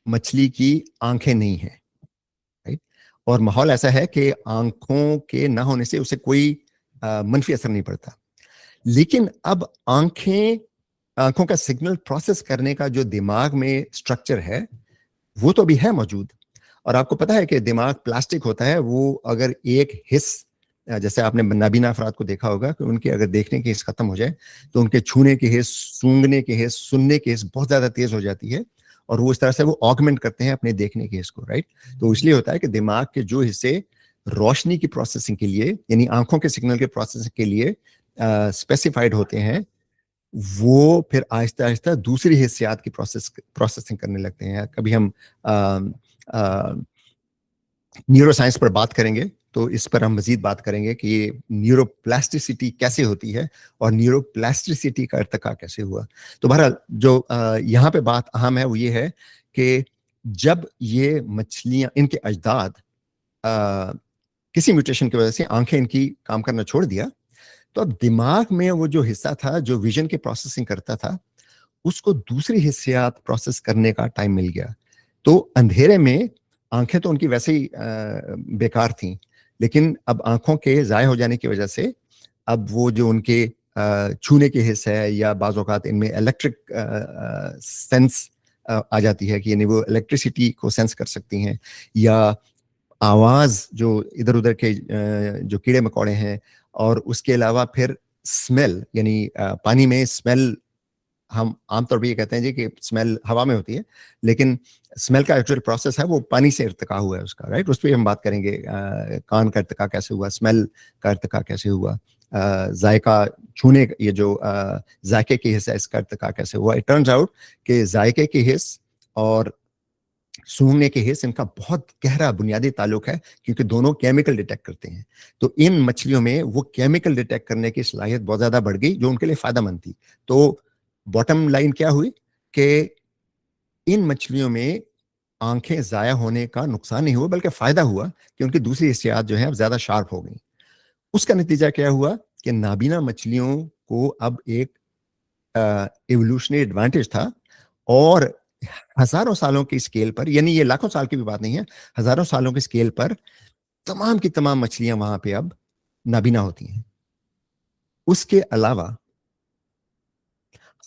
Speaker 2: मछली की आंखें नहीं है, राइट, और माहौल ऐसा है कि आंखों के ना होने से उसे कोई मनफी असर नहीं पड़ता, लेकिन अब आंखों का सिग्नल प्रोसेस करने का जो दिमाग में स्ट्रक्चर है वो तो भी है मौजूद। और आपको पता है कि दिमाग प्लास्टिक होता है, वो अगर एक हिस्स, जैसे आपने नाबीना अफराद को देखा होगा कि उनके अगर देखने की हिस्स खत्म हो जाए तो उनके छूने की हिस्स, सूंघने की हिस्स, सुनने की हिस्स बहुत ज्यादा तेज हो जाती है, और वो इस तरह से वो ऑगमेंट करते हैं अपने देखने की हिस्स को, राइट। तो इसलिए होता है कि दिमाग के जो हिस्से रोशनी की प्रोसेसिंग के लिए, यानी आंखों के सिग्नल के प्रोसेसिंग के लिए स्पेसिफाइड होते हैं, वो फिर आहिस्ता आहिस्ता दूसरी हिस्सियात की प्रोसेसिंग करने लगते हैं। कभी हम न्यूरो साइंस पर बात करेंगे तो इस पर हम मजीद बात करेंगे कि ये न्यूरोप्लास्टिसिटी कैसे होती है और न्यूरोप्लास्टिसिटी का इर्तिका कैसे हुआ। तो बहरहाल जो यहाँ पे बात अहम है वो ये है कि जब ये मछलियां, इनके अजदाद किसी म्यूटेशन की वजह से आंखें इनकी काम करना छोड़ दिया, तो अब दिमाग में वो जो हिस्सा था जो विजन के प्रोसेसिंग करता था, उसको दूसरी हिस्सियात प्रोसेस करने का टाइम मिल गया। तो अंधेरे में आंखें तो उनकी वैसे ही बेकार थीं, लेकिन अब आंखों के ज़ाय हो जाने की वजह से अब वो जो उनके छूने के हिस्से है या बाज़ औक़ात इनमें इलेक्ट्रिक सेंस आ जाती है कि यानी वो इलेक्ट्रिसिटी को सेंस कर सकती हैं, या आवाज़ जो इधर उधर के जो कीड़े मकोड़े हैं, और उसके अलावा फिर स्मेल, यानी पानी में स्मेल, हम आमतौर पे ये कहते हैं जी कि स्मेल हवा में होती है, लेकिन स्मेल का एक्चुअल प्रोसेस है वो पानी से इर्तिका हुआ है उसका, राइट। उस पर हम बात करेंगे, कान का इर्तिका कैसे हुआ, स्मेल का इर्तिका कैसे हुआ, जायका छूने, ये जो जायके की हिस्सा इसका इर्तिका कैसे हुआ। इट टर्न्स आउट कि जायके की हिस्स और सूंघने के हिस्स, इनका बहुत गहरा बुनियादी ताल्लुक है, क्योंकि दोनों केमिकल डिटेक्ट करते हैं। तो इन मछलियों में वो केमिकल डिटेक्ट करने की सलाहियत बहुत ज्यादा बढ़ गई, जो उनके लिए फायदेमंद थी। तो बॉटम लाइन क्या हुई कि इन मछलियों में आंखें जाया होने का नुकसान नहीं हुआ, बल्कि फायदा हुआ कि उनकी दूसरी हिस्सियात जो है अब ज्यादा शार्प हो गई। उसका नतीजा क्या हुआ कि नाबीना मछलियों को अब एक एवोल्यूशनरी एडवांटेज था, और हजारों सालों की स्केल पर, यानी ये लाखों साल की भी बात नहीं है, हजारों सालों की स्केल पर तमाम की तमाम मछलियां वहां पे अब नाबीना होती हैं। उसके अलावा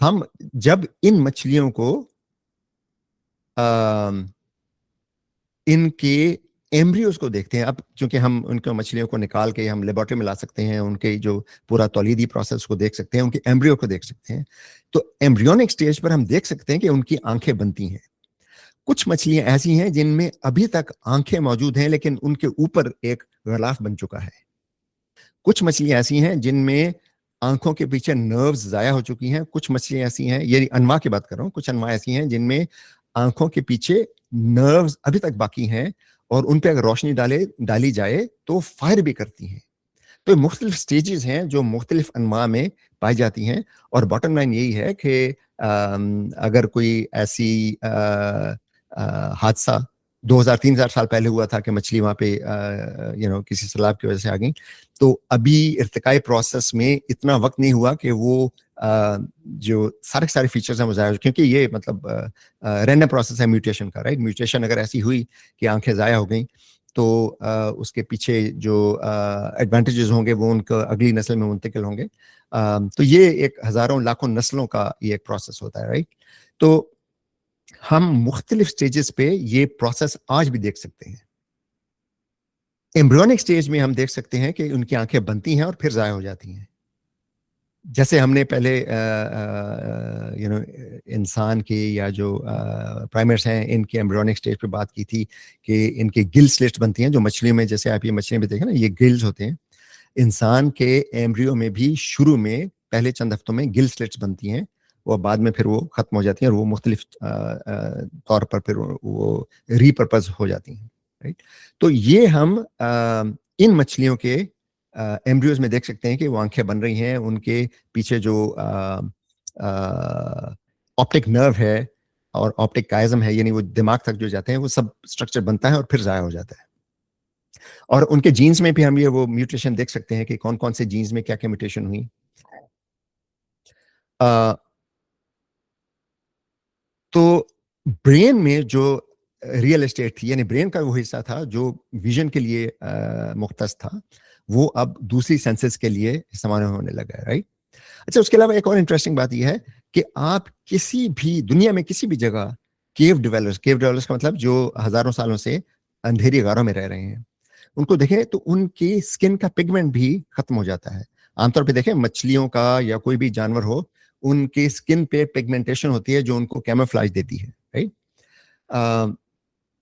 Speaker 2: हम जब इन मछलियों को इनके एम्ब्रियोज को देखते हैं, अब चूंकि हम उनके मछलियों को निकाल के हम लेबोरेटरी में ला सकते हैं, उनके जो पूरा तौलीदी प्रोसेस को देख सकते हैं, उनके एम्ब्रियो को देख सकते हैं, तो एम्ब्रियोनिक स्टेज पर हम देख सकते हैं कि उनकी आंखें बनती हैं। कुछ मछलियां ऐसी हैं जिनमें अभी तक आंखें मौजूद हैं लेकिन उनके ऊपर एक गलाफ बन चुका है। कुछ मछलियां ऐसी हैं जिनमें आंखों के पीछे नर्व्स जाया हो चुकी हैं। कुछ मछलियां ऐसी हैं, ये अनवा की बात कर रहा हूं, कुछ अनवा ऐसी हैं जिनमें आंखों के पीछे नर्व्स अभी तक बाकी हैं और उन पे अगर रोशनी डाली जाए तो फायर भी करती हैं। तो मुख्तलिफ स्टेजेस हैं जो मुख्तलिफ अनवा में पाई जाती हैं। और बॉटम लाइन यही है कि अगर कोई ऐसी हादसा 2000-3000 साल पहले हुआ था कि मछली वहां पे किसी सैलाब की वजह से आ गई, तो अभी इर्तिकाई प्रोसेस में इतना वक्त नहीं हुआ कि वो जो सारे फीचर्स हैं वो ज़ाया, क्योंकि ये मतलब रैंडम प्रोसेस है म्यूटेशन का, राइट। म्यूटेशन अगर ऐसी हुई कि आंखें ज़ाया हो गई तो उसके पीछे जो एडवांटेजेस होंगे वो उनको अगली नस्ल में मुंतकिल होंगे। तो ये एक हज़ारों लाखों नस्लों का ये एक प्रोसेस होता है, राइट। तो हम मुख्तलिफ स्टेजेस पे ये प्रोसेस आज भी देख सकते हैं। एम्ब्रियोनिक स्टेज में हम देख सकते हैं कि उनकी आंखें बनती हैं और फिर ज़ाया हो जाती हैं। जैसे हमने पहले इंसान के या जो प्राइमेट्स हैं इनके एम्ब्रियोनिक स्टेज पे बात की थी कि इनके गिल स्लिट्स बनती हैं, जो मछलियों में, जैसे आप ये मछलियों में देखें ना, ये गिल्स होते हैं। इंसान के एम्ब्रियो में भी शुरू में पहले चंद हफ्तों में गिल स्लिट्स बनती हैं, वो बाद में फिर वो खत्म हो जाती हैं और वो मुख्तलिफ तौर पर फिर वो रीपर्पज हो जाती हैं, राइट। तो ये हम इन मछलियों के एम्ब्रियोज में देख सकते हैं कि वो आंखें बन रही हैं, उनके पीछे जो ऑप्टिक नर्व है और ऑप्टिक काइज़म है, यानी वो दिमाग तक जो जाते हैं, वो सब स्ट्रक्चर बनता है और फिर ज़ाया हो जाता है। और उनके जीन्स में भी हम ये वो म्यूटेशन देख सकते हैं कि कौन कौन से जीन्स में क्या क्या म्यूटेशन हुई। तो ब्रेन में जो रियल एस्टेट थी, यानी ब्रेन का वो हिस्सा था जो विजन के लिए मुख्तस था, वो अब दूसरी सेंसेस के लिए इस्तेमाल होने लगा है, राइट। अच्छा, उसके अलावा एक और इंटरेस्टिंग बात यह है कि आप किसी भी दुनिया में किसी भी जगह केव डेवलपर्स का मतलब जो हजारों सालों से अंधेरी गारों में रह रहे हैं, उनको देखें तो उनकी स्किन का पिगमेंट भी खत्म हो जाता है। आमतौर पे देखें मछलियों का या कोई भी जानवर हो, उनके स्किन पे पिगमेंटेशन होती है जो उनको कैमोफ्लेज देती है, राइट।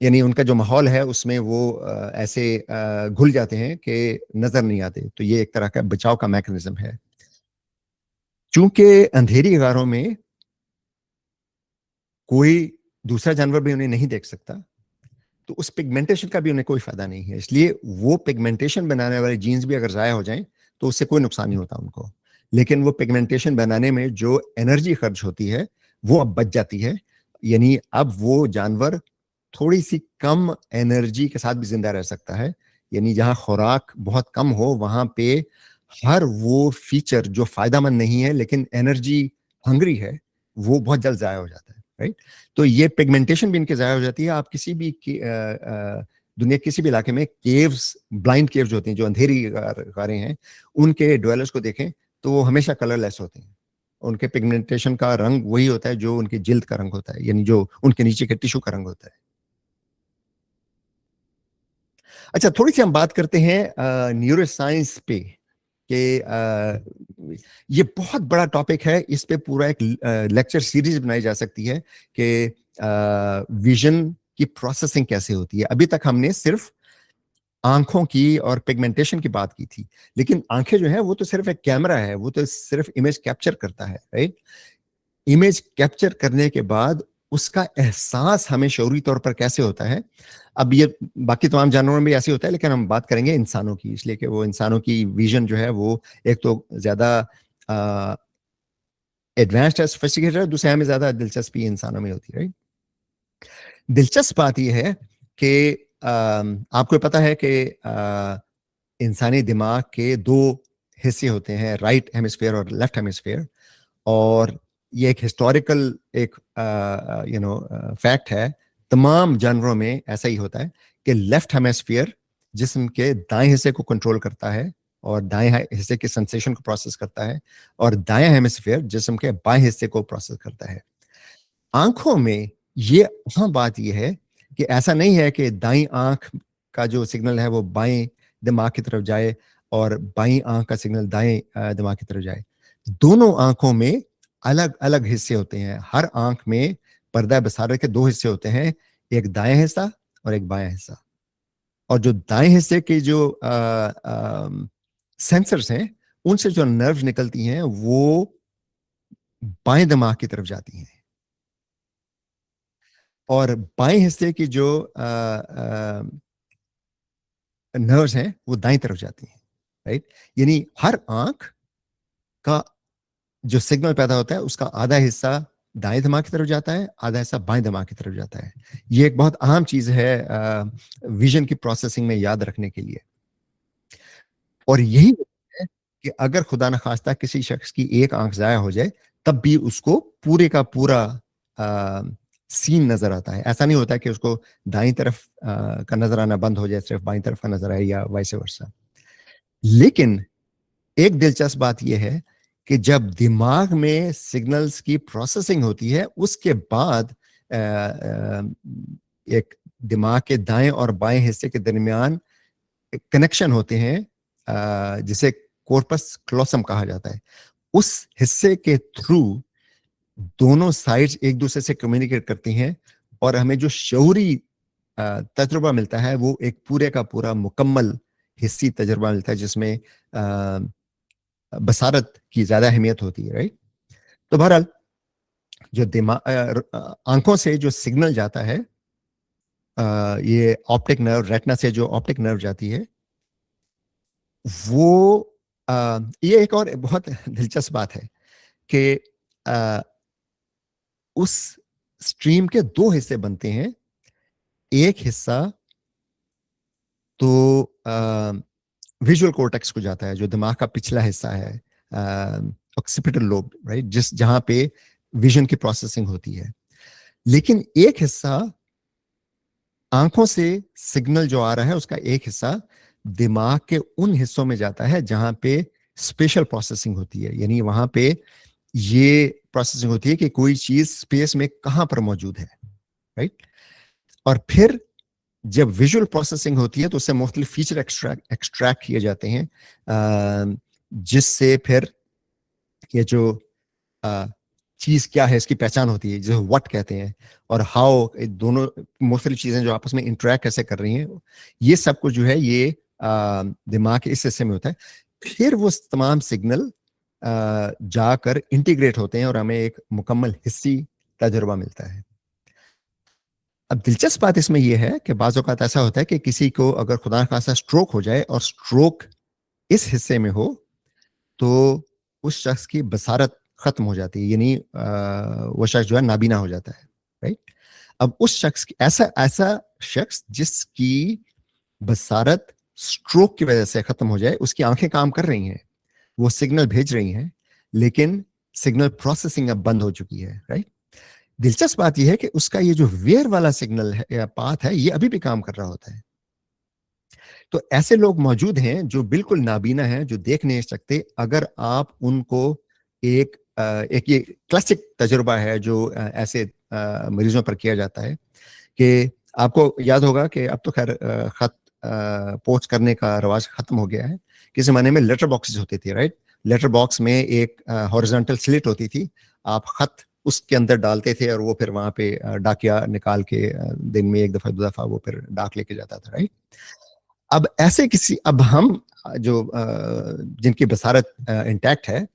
Speaker 2: यानी उनका जो माहौल है उसमें वो ऐसे घुल जाते हैं कि नजर नहीं आते। तो ये एक तरह का बचाव का मैकेनिज्म है। चूंकि अंधेरी गारों में कोई दूसरा जानवर भी उन्हें नहीं देख सकता, तो उस पिगमेंटेशन का भी उन्हें कोई फायदा नहीं है। इसलिए वो पिगमेंटेशन बनाने वाले जीन्स भी अगर ज़ाया हो जाएं तो उससे कोई नुकसान नहीं होता उनको। लेकिन वो पिगमेंटेशन बनाने में जो एनर्जी खर्च होती है वो अब बच जाती है। यानी अब वो जानवर थोड़ी सी कम एनर्जी के साथ भी जिंदा रह सकता है। यानी जहां खुराक बहुत कम हो वहां पे हर वो फीचर जो फायदेमंद नहीं है लेकिन एनर्जी हंगरी है, वो बहुत जल्द ज़ाया हो जाता है, राइट। तो ये पिगमेंटेशन भी इनके ज़ाया हो जाती है। आप किसी भी दुनिया के किसी भी इलाके में केव्स, ब्लाइंड केव्स होती हैं जो अंधेरी गारें हैं, उनके ड्वेलर्स को देखें तो वो हमेशा कलरलेस होते हैं। उनके पिगमेंटेशन का रंग वही होता है जो उनकी जिल्द का रंग होता है, यानी जो उनके नीचे के टिश्यू का रंग होता है। अच्छा, थोड़ी सी हम बात करते हैं न्यूरो साइंस पे कि ये बहुत बड़ा टॉपिक है। इस पे पूरा एक लेक्चर सीरीज बनाई जा सकती है कि विजन की प्रोसेसिंग कैसे होती है। अभी तक हमने सिर्फ आंखों की और पिगमेंटेशन की बात की थी, लेकिन आंखें जो है वो तो सिर्फ एक कैमरा है, वो तो सिर्फ इमेज कैप्चर करता है, राइट। इमेज कैप्चर करने के बाद उसका एहसास हमें शऊरी तौर पर कैसे होता है, अब ये बाकी तमाम जानवरों में भी ऐसे होता है, लेकिन हम बात करेंगे इंसानों की, इसलिए कि वो इंसानों की विजन जो है वो एक तो ज्यादा एडवांस्ड है, सोफिस्टिकेटेड है, दूसरे हमें ज्यादा दिलचस्पी इंसानों में होती है, राइट। दिलचस्प बात यह है कि आपको पता है कि इंसानी दिमाग के दो हिस्से होते हैं, राइट हेमिस्फीयर और लेफ्ट हेमिस्फीयर। और ये एक हिस्टोरिकल एक फैक्ट है, तमाम जानवरों में ऐसा ही होता है कि लेफ्ट हेमिस्फीयर जिस्म के दाएं हिस्से को कंट्रोल करता है और दाएं हिस्से के सेंसेशन को प्रोसेस करता है, और दाएं हेमिस्फीयर जिस्म के बाएं हिस्से को प्रोसेस करता है। आंखों में ये हाँ बात यह है कि ऐसा नहीं है कि दाईं आंख का जो सिग्नल है वो बाएं दिमाग की तरफ जाए और बाईं आंख का सिग्नल दाएं दिमाग की तरफ जाए। दोनों आंखों में अलग अलग हिस्से होते हैं। हर आंख में पर्दा बसारे के दो हिस्से होते हैं, एक दाएं हिस्सा और एक बायां हिस्सा। और जो दाएं हिस्से के जो सेंसर्स हैं, उनसे जो नर्व निकलती हैं वो बाएं दिमाग की तरफ जाती हैं, और बाएं हिस्से की जो नर्व्स हैं वो दाईं तरफ जाती हैं, राइट। यानी हर आंख का जो सिग्नल पैदा होता है उसका आधा हिस्सा दाएं दिमाग की तरफ जाता है, आधा हिस्सा बाएं दिमाग की तरफ जाता है। ये एक बहुत अहम चीज है विजन की प्रोसेसिंग में याद रखने के लिए। और यही है कि अगर खुदा न खास्ता किसी शख्स की एक आंख जाया हो जाए, तब भी उसको पूरे का पूरा सीन नजर आता है। ऐसा नहीं होता कि उसको दाईं तरफ का नजर आना बंद हो जाए, सिर्फ बाईं तरफ का नजर आए, या वाइस वर्सा। लेकिन एक दिलचस्प बात यह है कि जब दिमाग में सिग्नल्स की प्रोसेसिंग होती है, उसके बाद एक दिमाग के दाएं और बाएं हिस्से के दरमियान कनेक्शन होते हैं, जिसे कॉर्पस क्लोसम कहा जाता है। उस हिस्से के थ्रू दोनों साइड्स एक दूसरे से कम्युनिकेट करती हैं, और हमें जो शऊरी तजुर्बा मिलता है वो एक पूरे का पूरा मुकम्मल हिस्सी तजुर्बा मिलता है, जिसमें बसारत की ज्यादा अहमियत होती है, राइट। तो बहरहाल जो दिमाग आंखों से जो सिग्नल जाता है, ये ऑप्टिक नर्व, रेटिना से जो ऑप्टिक नर्व जाती है, वो ये एक और बहुत दिलचस्प बात है कि उस स्ट्रीम के दो हिस्से बनते हैं। एक हिस्सा तो विजुअल कॉर्टेक्स को जाता है, जो दिमाग का पिछला हिस्सा है, ऑक्सीपिटल लोब, राइट, जिस जहां पे विजन की प्रोसेसिंग होती है। लेकिन एक हिस्सा आंखों से सिग्नल जो आ रहा है उसका एक हिस्सा दिमाग के उन हिस्सों में जाता है जहां पे स्पेशल प्रोसेसिंग होती है। यानी वहां पे ये प्रोसेसिंग होती है कि कोई चीज स्पेस में कहां पर मौजूद है, राइट। और फिर जब विजुअल प्रोसेसिंग होती है तो उससे मुख्तलिफ फीचर एक्सट्रैक्ट किए जाते हैं, जिससे फिर ये जो चीज क्या है इसकी पहचान होती है, जो व्हाट कहते हैं, और हाउ, दोनों मुख्तलिफ चीजें जो आपस में इंटरेक्ट कैसे कर रही हैं, ये सब कुछ जो है ये दिमाग के इस हिस्से में होता है। फिर वो तमाम सिग्नल जाकर इंटीग्रेट होते हैं और हमें एक मुकम्मल हिस्सी तजुर्बा मिलता है। अब दिलचस्प बात इसमें यह है कि बाज़ औक़ात ऐसा होता है कि किसी को अगर खुदा न खास्ता स्ट्रोक हो जाए और स्ट्रोक इस हिस्से में हो, तो उस शख्स की बसारत खत्म हो जाती है, यानी वो शख्स जो है नाबीना हो जाता है, राइट। अब उस शख्स की ऐसा ऐसा शख्स जिसकी बसारत स्ट्रोक की वजह से खत्म हो जाए, उसकी आंखें काम कर रही हैं, वो सिग्नल भेज रही हैं, लेकिन सिग्नल प्रोसेसिंग अब बंद हो चुकी है, राइट। दिलचस्प बात यह है कि उसका ये जो वेयर वाला सिग्नल है या पाथ है, ये अभी भी काम कर रहा होता है। तो ऐसे लोग मौजूद हैं जो बिल्कुल नाबीना हैं, जो देख नहीं सकते। अगर आप उनको एक ये क्लासिक तजुर्बा है जो ऐसे मरीजों पर किया जाता है कि आपको याद होगा कि अब तो खैर खत पोस्ट करने का रवाज खत्म हो गया है। किसी जमाने में लेटर बॉक्सेस होते थे, राइट। लेटर बॉक्स में एक हॉरिजॉन्टल स्लिट होती थी, आप खत उसके अंदर डालते थे और वो फिर वहां पे डाकिया निकाल के दिन में एक दफा दो दफा वो फिर डाक लेके जाता था, राइट। अब ऐसे किसी, अब हम जो जिनकी बसारत इंटैक्ट है,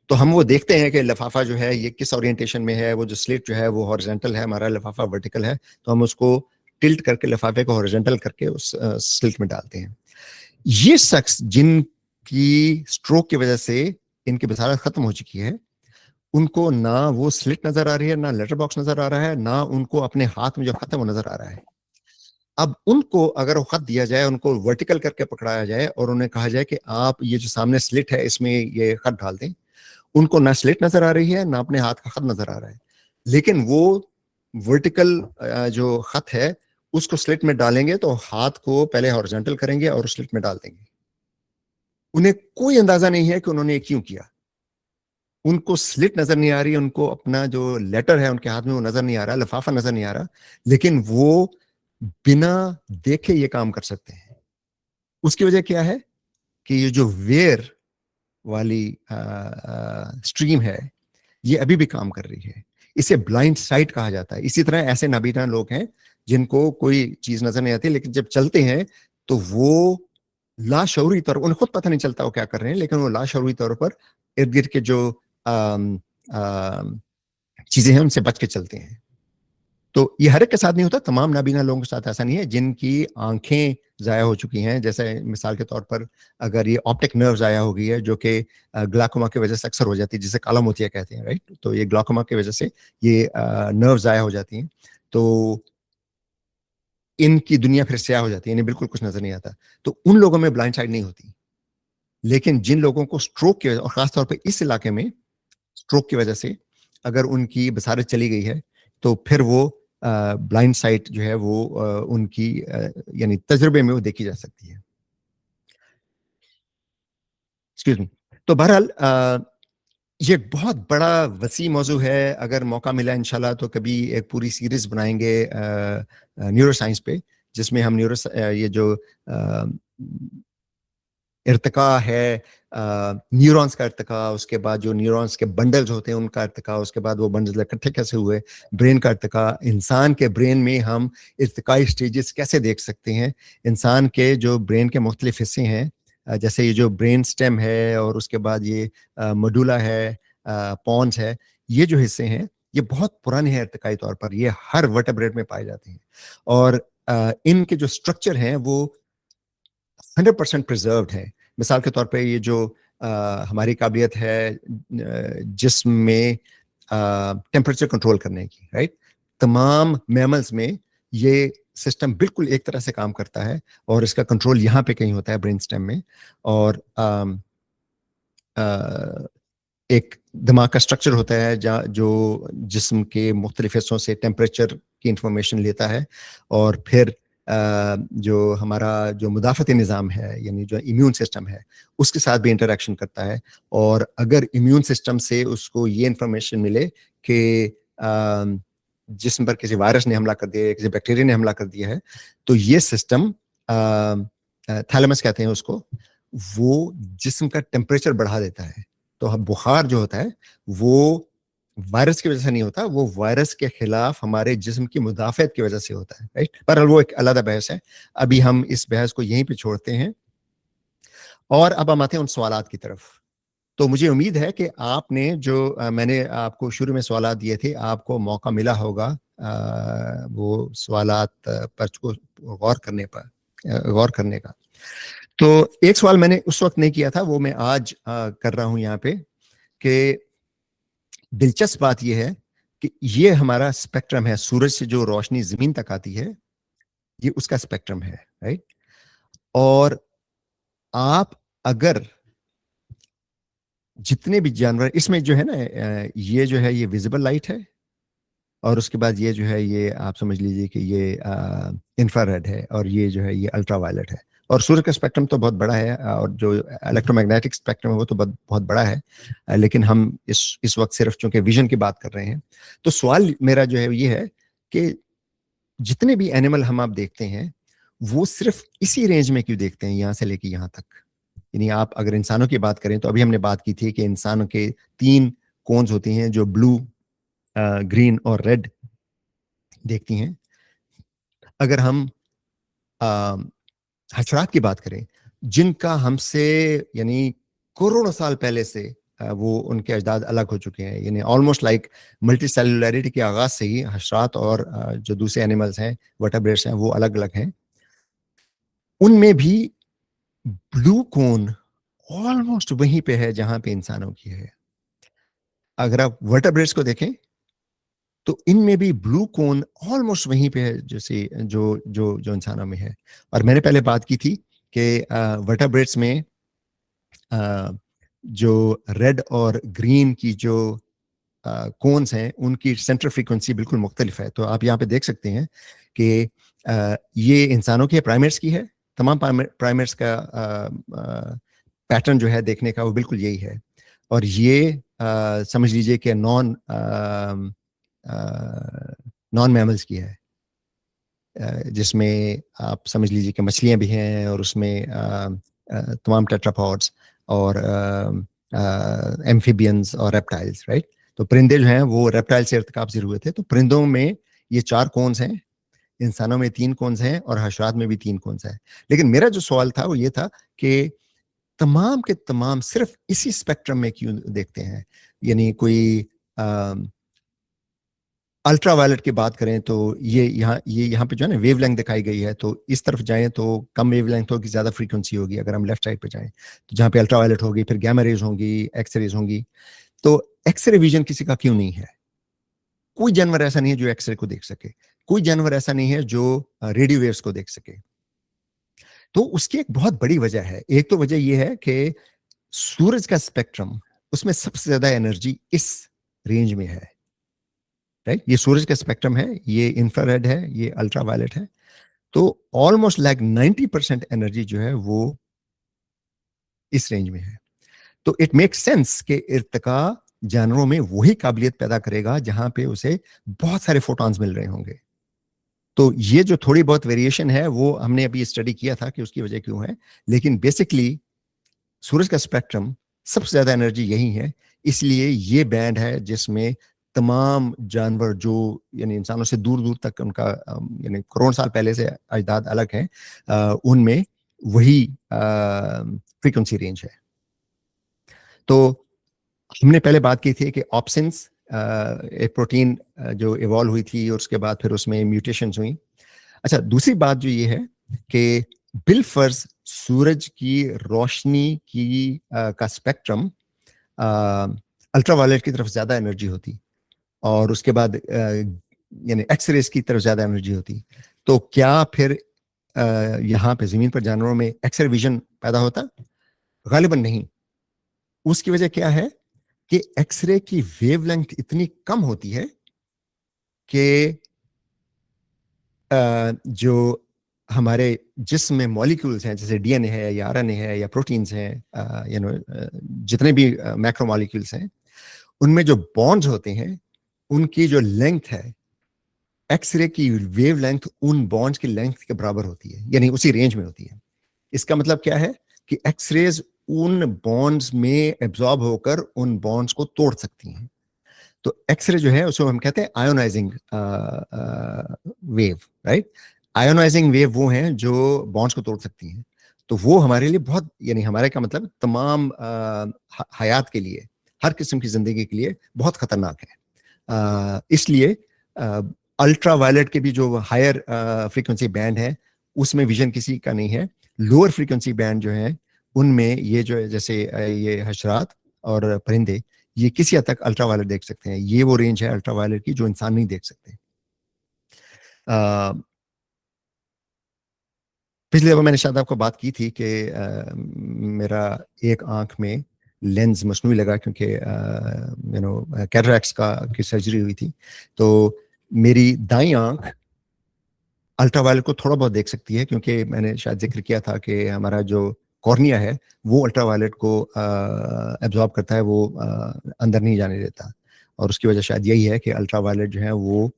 Speaker 2: तो हम वो देखते हैं कि लिफाफा जो है ये किस ओरिएंटेशन में है, वो जो स्लिट जो है वो हॉरिजॉन्टल है, हमारा लिफाफा वर्टिकल है, तो हम उसको टिल्ट करके लिफाफे को हॉरिजॉन्टल करके उस स्लिट में डालते हैं। ये शख्स जिनकी स्ट्रोक की वजह से इनकी बसारत खत्म हो चुकी है, उनको ना वो स्लिट नजर आ रही है, ना लेटर बॉक्स नजर आ रहा है, ना उनको अपने हाथ में जो खत है वो नजर आ रहा है। अब उनको अगर वो खत दिया जाए, उनको वर्टिकल करके पकड़ाया जाए और उन्हें कहा जाए कि आप ये जो सामने स्लिट है इसमें ये खत डाल दें, उनको ना स्लिट नजर आ रही है, ना अपने हाथ का खत नजर आ रहा है, लेकिन वो वर्टिकल जो खत है उसको स्लिट में डालेंगे तो हाथ को पहले हॉरिजॉन्टल करेंगे और स्लिट में डाल देंगे। उन्हें कोई अंदाजा नहीं है कि उन्होंने ये क्यों किया। उनको स्लिट नजर नहीं आ रही, उनको अपना जो लेटर है उनके हाथ में वो नजर नहीं आ रहा, लिफाफा नजर नहीं आ रहा, लेकिन वो बिना देखे ये काम कर सकते हैं। उसकी वजह क्या है कि ये जो वेयर वाली स्ट्रीम है ये अभी भी काम कर रही है। इसे ब्लाइंड साइट कहा जाता है। इसी तरह ऐसे नाबीना लोग हैं जिनको कोई चीज नजर नहीं आती, लेकिन जब चलते हैं तो वो लाशऊरी तौर, उन्हें खुद पता नहीं चलता वो क्या कर रहे हैं, लेकिन वो लाशऊरी तौर पर इर्द गिर्द के जो चीजें हैं उनसे बच के चलते हैं। तो ये हर एक के साथ नहीं होता, तमाम नाबीना लोगों के साथ ऐसा नहीं है। जिनकी आंखें जाया हो चुकी हैं, जैसे मिसाल के तौर पर अगर ये ऑप्टिक नर्व जाया हो गई है, जो कि ग्लाकोमा की वजह से अक्सर हो जाती है, जिसे काला मोतिया कहते हैं, राइट। तो ये ग्लाकोमा की वजह से ये नर्व जाया हो जाती हैं, तो इनकी दुनिया फिर स्याह हो जाती है, इन्हें बिल्कुल कुछ नजर नहीं आता। तो उन लोगों में ब्लाइंड साइड नहीं होती। लेकिन जिन लोगों को स्ट्रोक की वजह, और खासतौर पर इस इलाके में स्ट्रोक की वजह से अगर उनकी बसारत चली गई है, तो फिर वो ब्लाइंड साइट जो है वो उनकी यानी तजुर्बे में वो देखी जा सकती है। Excuse me. तो बहरहाल ये बहुत बड़ा वसी मौजू है। अगर मौका मिला इंशाल्लाह तो कभी एक पूरी सीरीज बनाएंगे न्यूरो साइंस पे, जिसमें हम ये जो इर्तिका है, न्यूरॉन्स का इर्तिका, उसके बाद जो न्यूरॉन्स के बंडल्स होते हैं उनका इर्तिका, उसके बाद वो बंडल्स इकट्ठे कैसे हुए, ब्रेन का इर्तिका, इंसान के ब्रेन में हम इर्तिकाई स्टेजेस कैसे देख सकते हैं, इंसान के जो ब्रेन के मुख्तलिफ हिस्से हैं, जैसे ये जो ब्रेन स्टेम है और उसके बाद ये मडुला है, पॉन्स है, ये जो हिस्से हैं ये बहुत पुराने हैं इर्तिकाई तौर पर, ये हर वर्टेब्रेट में पाए जाते हैं। और इनके जो स्ट्रक्चर हैं वो 100% प्रिजर्व्ड है। मिसाल के तौर पे ये जो हमारी काबिलियत है जिस्म में टेम्परेचर कंट्रोल करने की, राइट, तमाम मैमल्स में ये सिस्टम बिल्कुल एक तरह से काम करता है, और इसका कंट्रोल यहाँ पे कहीं होता है ब्रेन स्टेम में। और एक दिमाग का स्ट्रक्चर होता है जो जिस्म के मुख्तलिफ हिस्सों से टेम्परेचर की इंफॉर्मेशन लेता है, और फिर जो हमारा जो मुदाफ़ती निज़ाम है, यानी जो इम्यून सिस्टम है, उसके साथ भी इंटरेक्शन करता है। और अगर इम्यून सिस्टम से उसको ये इंफॉर्मेशन मिले कि जिस्म पर किसी वायरस ने हमला कर दिया, किसी बैक्टीरिया ने हमला कर दिया है, तो ये सिस्टम थैलेमस कहते हैं उसको, वो जिस्म का टेम्परेचर बढ़ा देता है। तो बुखार जो होता है वो वायरस की वजह से नहीं होता, वो वायरस के खिलाफ हमारे जिस्म की मुदाफियत की वजह से होता है, राइट। पर वो एक अलग बहस है, अभी हम इस बहस को यहीं पे छोड़ते हैं। और अब हम आते हैं उन सवालात की तरफ। तो मुझे उम्मीद है कि आपने जो मैंने आपको शुरू में सवालात दिए थे, आपको मौका मिला होगा वो सवालात पर गौर करने का। तो एक सवाल मैंने उस वक्त नहीं किया था, वो मैं आज कर रहा हूं यहाँ पे, कि दिलचस्प बात यह है कि ये हमारा स्पेक्ट्रम है, सूरज से जो रोशनी जमीन तक आती है ये उसका स्पेक्ट्रम है, राइट। और आप अगर जितने भी जानवर इसमें जो है ना, ये जो है ये विजिबल लाइट है, और उसके बाद ये जो है ये आप समझ लीजिए कि ये इंफ्रारेड है, और ये जो है ये अल्ट्रावायलेट है। और सूर्य का स्पेक्ट्रम तो बहुत बड़ा है, और जो इलेक्ट्रोमैग्नेटिक स्पेक्ट्रम है वो तो बहुत बड़ा है, लेकिन हम इस वक्त सिर्फ चूंकि विजन की बात कर रहे हैं। तो सवाल मेरा जो है ये है कि जितने भी एनिमल हम आप देखते हैं वो सिर्फ इसी रेंज में क्यों देखते हैं, यहाँ से लेके यहाँ तक। यानी आप अगर इंसानों की बात करें तो अभी हमने बात की थी कि इंसानों के 3 कोन्स होती हैं जो ब्लू, ग्रीन और रेड देखती हैं। अगर हम हशरात की बात करें जिनका हमसे यानी करोड़ों साल पहले से वो उनके अजदाद अलग हो चुके हैं, यानी ऑलमोस्ट लाइक मल्टी सेलुलरिटी के आगाज से ही हशरात और जो दूसरे एनिमल्स हैं, वर्टेब्रेट्स हैं, वो अलग अलग हैं। उनमें भी ब्लू कोन ऑलमोस्ट वहीं पे है जहां पे इंसानों की है। अगर आप वर्टेब्रेट्स को देखें तो इनमें भी ब्लू कोन ऑलमोस्ट वहीं पे है जैसे जो जो जो इंसानों में है। और मैंने पहले बात की थी कि वर्टेब्रेट्स में जो रेड और ग्रीन की जो कोन्स हैं उनकी सेंटर फ्रीक्वेंसी बिल्कुल मुख्तलिफ है। तो आप यहाँ पे देख सकते हैं कि ये इंसानों की प्राइमेट्स की है, तमाम प्राइमेट्स का पैटर्न जो है देखने का वो बिल्कुल यही है। और ये समझ लीजिए कि नॉन मैमल्स की है, जिसमें आप समझ लीजिए कि मछलियां भी हैं, और उसमें तमाम टेट्रापॉड्स और एम्फीबियंस और रेप्टाइल्स, राइट। तो परिंदे जो हैं वो रेप्टाइल से इर्तिकाब हुए थे। तो परिंदों में ये 4 कोन्स हैं, इंसानों में 3 कोन्स हैं और हशरात में भी 3 कोन्स हैं। लेकिन मेरा जो सवाल था वो ये था कि तमाम के तमाम सिर्फ इसी स्पेक्ट्रम में क्यों देखते हैं? यानी कोई अल्ट्रा वायलेट की बात करें तो ये यहाँ पे जो है ना वेवलेंथ दिखाई गई है, तो इस तरफ जाएं तो कम वेवलेंथ होगी, ज्यादा फ्रीक्वेंसी होगी। अगर हम लेफ्ट साइड पे जाएं तो जहाँ पे अल्ट्रा वायलेट होगी, फिर गैमा रेज होंगी, एक्स रेज होंगी। तो एक्सरे विजन किसी का क्यों नहीं है? कोई जानवर ऐसा नहीं है जो एक्सरे को देख सके, कोई जानवर ऐसा नहीं है जो रेडियो वेव्स को देख सके। तो उसकी एक बहुत बड़ी वजह है। एक तो वजह यह है कि सूरज का स्पेक्ट्रम, उसमें सबसे ज्यादा एनर्जी इस रेंज में है, राइट? ये सूरज का स्पेक्ट्रम है, ये इंफ्रारेड है, ये अल्ट्रा वायलेट है। तो ऑलमोस्ट लाइक 90% एनर्जी जो है वो इस रेंज में है। तो इट मेक सेंस कि इर्तिका जानवरों में वही काबिलियत पैदा करेगा जहां पे उसे बहुत सारे फोटॉन्स मिल रहे होंगे। तो ये जो थोड़ी बहुत वेरिएशन है वो हमने अभी स्टडी किया था कि उसकी वजह क्यों है, लेकिन बेसिकली सूरज का स्पेक्ट्रम सबसे ज्यादा एनर्जी यही है। इसलिए ये बैंड है जिसमें तमाम जानवर जो यानी इंसानों से दूर दूर तक उनका यानी करोड़ साल पहले से अजदाद अलग हैं, उनमें वही फ्रीक्वेंसी रेंज है। तो हमने पहले बात की थी कि ऑप्सिन्स एक प्रोटीन जो इवॉल्व हुई थी और उसके बाद फिर उसमें म्यूटेशंस हुई। अच्छा, दूसरी बात जो ये है कि बिलफर्स सूरज की रोशनी की का स्पेक्ट्रम अल्ट्रावायलेट की तरफ ज्यादा एनर्जी होती और उसके बाद यानी एक्सरेज की तरफ ज्यादा एनर्जी होती। तो क्या फिर यहाँ पे जमीन पर जानवरों में एक्सरे विजन पैदा होता? गालिबन नहीं। उसकी वजह क्या है कि एक्सरे की वेवलेंथ इतनी कम होती है कि जो हमारे जिस्म में मॉलिक्यूल्स हैं, जैसे डीएनए है या आरएनए है या प्रोटीन्स हैं, जितने भी मैक्रो मॉलिक्यूल्स हैं, उनमें जो बॉन्ड्स होते हैं उनकी जो लेंथ है, एक्सरे की वेवलेंथ उन बॉन्ड्स की लेंथ के बराबर होती है, यानी उसी रेंज में होती है। इसका मतलब क्या है कि एक्सरेज उन बॉन्ड्स में एब्जॉर्ब होकर उन बॉन्ड्स को तोड़ सकती हैं। तो एक्सरे जो है उसको हम कहते हैं ionising wave, right? Ionising wave वो हैं जो बॉन्ड्स को तोड़ सकती हैं। तो वो हमारे लिए बहुत, यानी हमारे का मतलब तमाम हयात के लिए, हर किस्म की जिंदगी के लिए बहुत खतरनाक है। इसलिए अल्ट्रा वायलेट के भी जो हायर फ्रीक्वेंसी बैंड है उसमें विजन किसी का नहीं है। लोअर फ्रीक्वेंसी बैंड जो है उनमें ये जो है, जैसे ये हशरात और परिंदे, ये किसी हद तक अल्ट्रा वायलेट देख सकते हैं। ये वो रेंज है अल्ट्रा वायलेट की जो इंसान नहीं देख सकते। पिछले दफा मैंने शायद आपको बात की थी कि मेरा एक आंख में लेंस मसनूई लगा क्योंकि कैटरैक्ट्स की सर्जरी हुई थी। तो मेरी दाईं आंख अल्ट्रा वायलेट को थोड़ा बहुत देख सकती है, क्योंकि मैंने शायद जिक्र किया था कि हमारा जो कॉर्निया है वो अल्ट्रा वायलेट को एब्जॉर्ब करता है, वो अंदर नहीं जाने देता। और उसकी वजह शायद यही है कि अल्ट्रा वायलेट जो है वो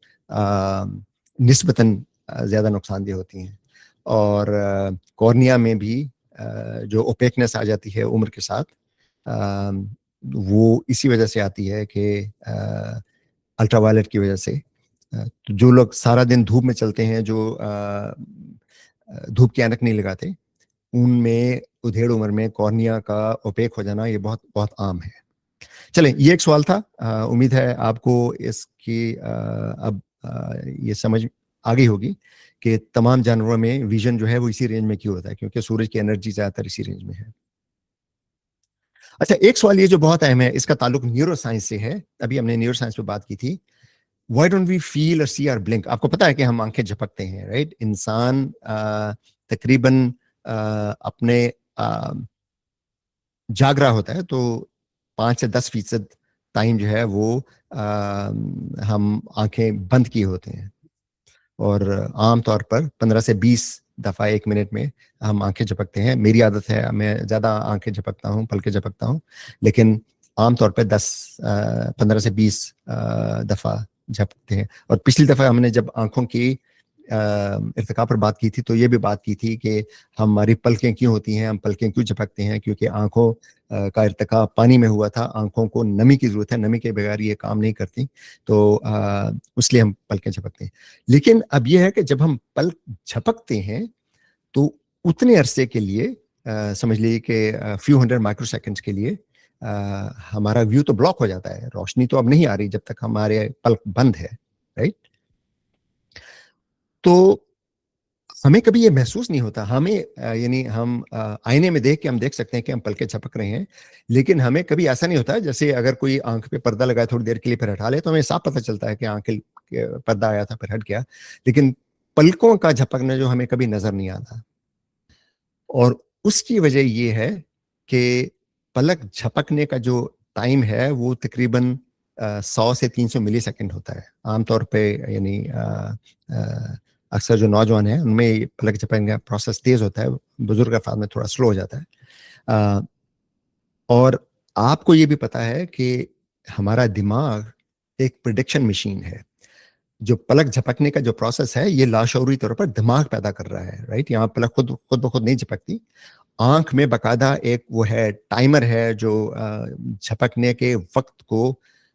Speaker 2: निस्बतन ज़्यादा नुकसानदेह होती हैं। और कॉर्निया में भी जो ओपेकनेस आ जाती है उम्र के साथ, वो इसी वजह से आती है कि अल्ट्रा वायलेट की वजह से। तो जो लोग सारा दिन धूप में चलते हैं, जो धूप की ऐनक नहीं लगाते, उनमें उधेड़ उम्र में कॉर्निया का ओपेक हो जाना ये बहुत बहुत आम है। चलें, ये एक सवाल था। उम्मीद है आपको इसकी अब ये समझ आ गई होगी कि तमाम जानवरों में विजन जो है वो इसी रेंज में क्यों होता है, क्योंकि सूरज की एनर्जी ज्यादातर इसी रेंज में है। अच्छा, एक सवाल ये जो बहुत अहम है, इसका ताल्लुक न्यूरो साइंस से है। अभी हमने न्यूरो साइंस पे बात की थी। Why don't we feel or see or blink? आपको पता है कि हम आंखें झपकते हैं, राइट? इंसान तकरीबन अपने जाग रहा होता है तो 5 से 10% टाइम जो है वो हम आंखें बंद किए होते हैं, और आम तौर पर 15 से 20 दफ़ा 1 मिनट में हम आंखें झपकते हैं। मेरी आदत है, मैं ज़्यादा आंखें झपकता हूँ, पलकें झपकता हूँ, लेकिन आम तौर पर 15 से 20 दफ़ा झपकते हैं। और पिछली दफ़ा हमने जब आंखों की इर्तिका पर बात की थी तो ये भी बात की थी कि हमारी पलकें क्यों होती हैं, हम पलकें क्यों झपकते हैं, क्योंकि आंखों का इर्तिका पानी में हुआ था, आंखों को नमी की जरूरत है, नमी के बगैर ये काम नहीं करती, तो इसलिए हम पलकें झपकते हैं। लेकिन अब ये है कि जब हम पलक झपकते हैं तो उतने अरसे के लिए समझ लीजिए कि फ्यू 100 माइक्रोसेकंड्स के लिए हमारा व्यू तो ब्लॉक हो जाता है, रोशनी तो अब नहीं आ रही जब तक हमारे पलक बंद है, राइट। तो हमें कभी ये महसूस नहीं होता, हमें यानी हम आईने में देख के हम देख सकते हैं कि हम पलके झपक रहे हैं, लेकिन हमें कभी ऐसा नहीं होता। जैसे अगर कोई आंख पे पर्दा लगाए थोड़ी देर के लिए फिर हटा ले तो हमें साफ पता चलता है कि आंख के पर्दा आया था फिर हट गया, लेकिन पलकों का झपकना जो हमें कभी नजर नहीं आता। और उसकी वजह ये है कि पलक झपकने का जो टाइम है वो तकरीबन 100 से 300 मिली सेकेंड होता है आमतौर पे। यानी अक्सर जो नौजवान हैं उनमें पलक झपकने का प्रोसेस तेज होता है, बुजुर्ग अफराद में थोड़ा स्लो हो जाता है। और आपको ये भी पता है कि हमारा दिमाग एक प्रिडिक्शन मशीन है। जो पलक झपकने का जो प्रोसेस है ये लाशऊरी तौर पर दिमाग पैदा कर रहा है, राइट। यहाँ पलक खुद खुद ब खुद नहीं झपकती, आंख में बकायदा एक वो है टाइमर है जो झपकने के वक्त को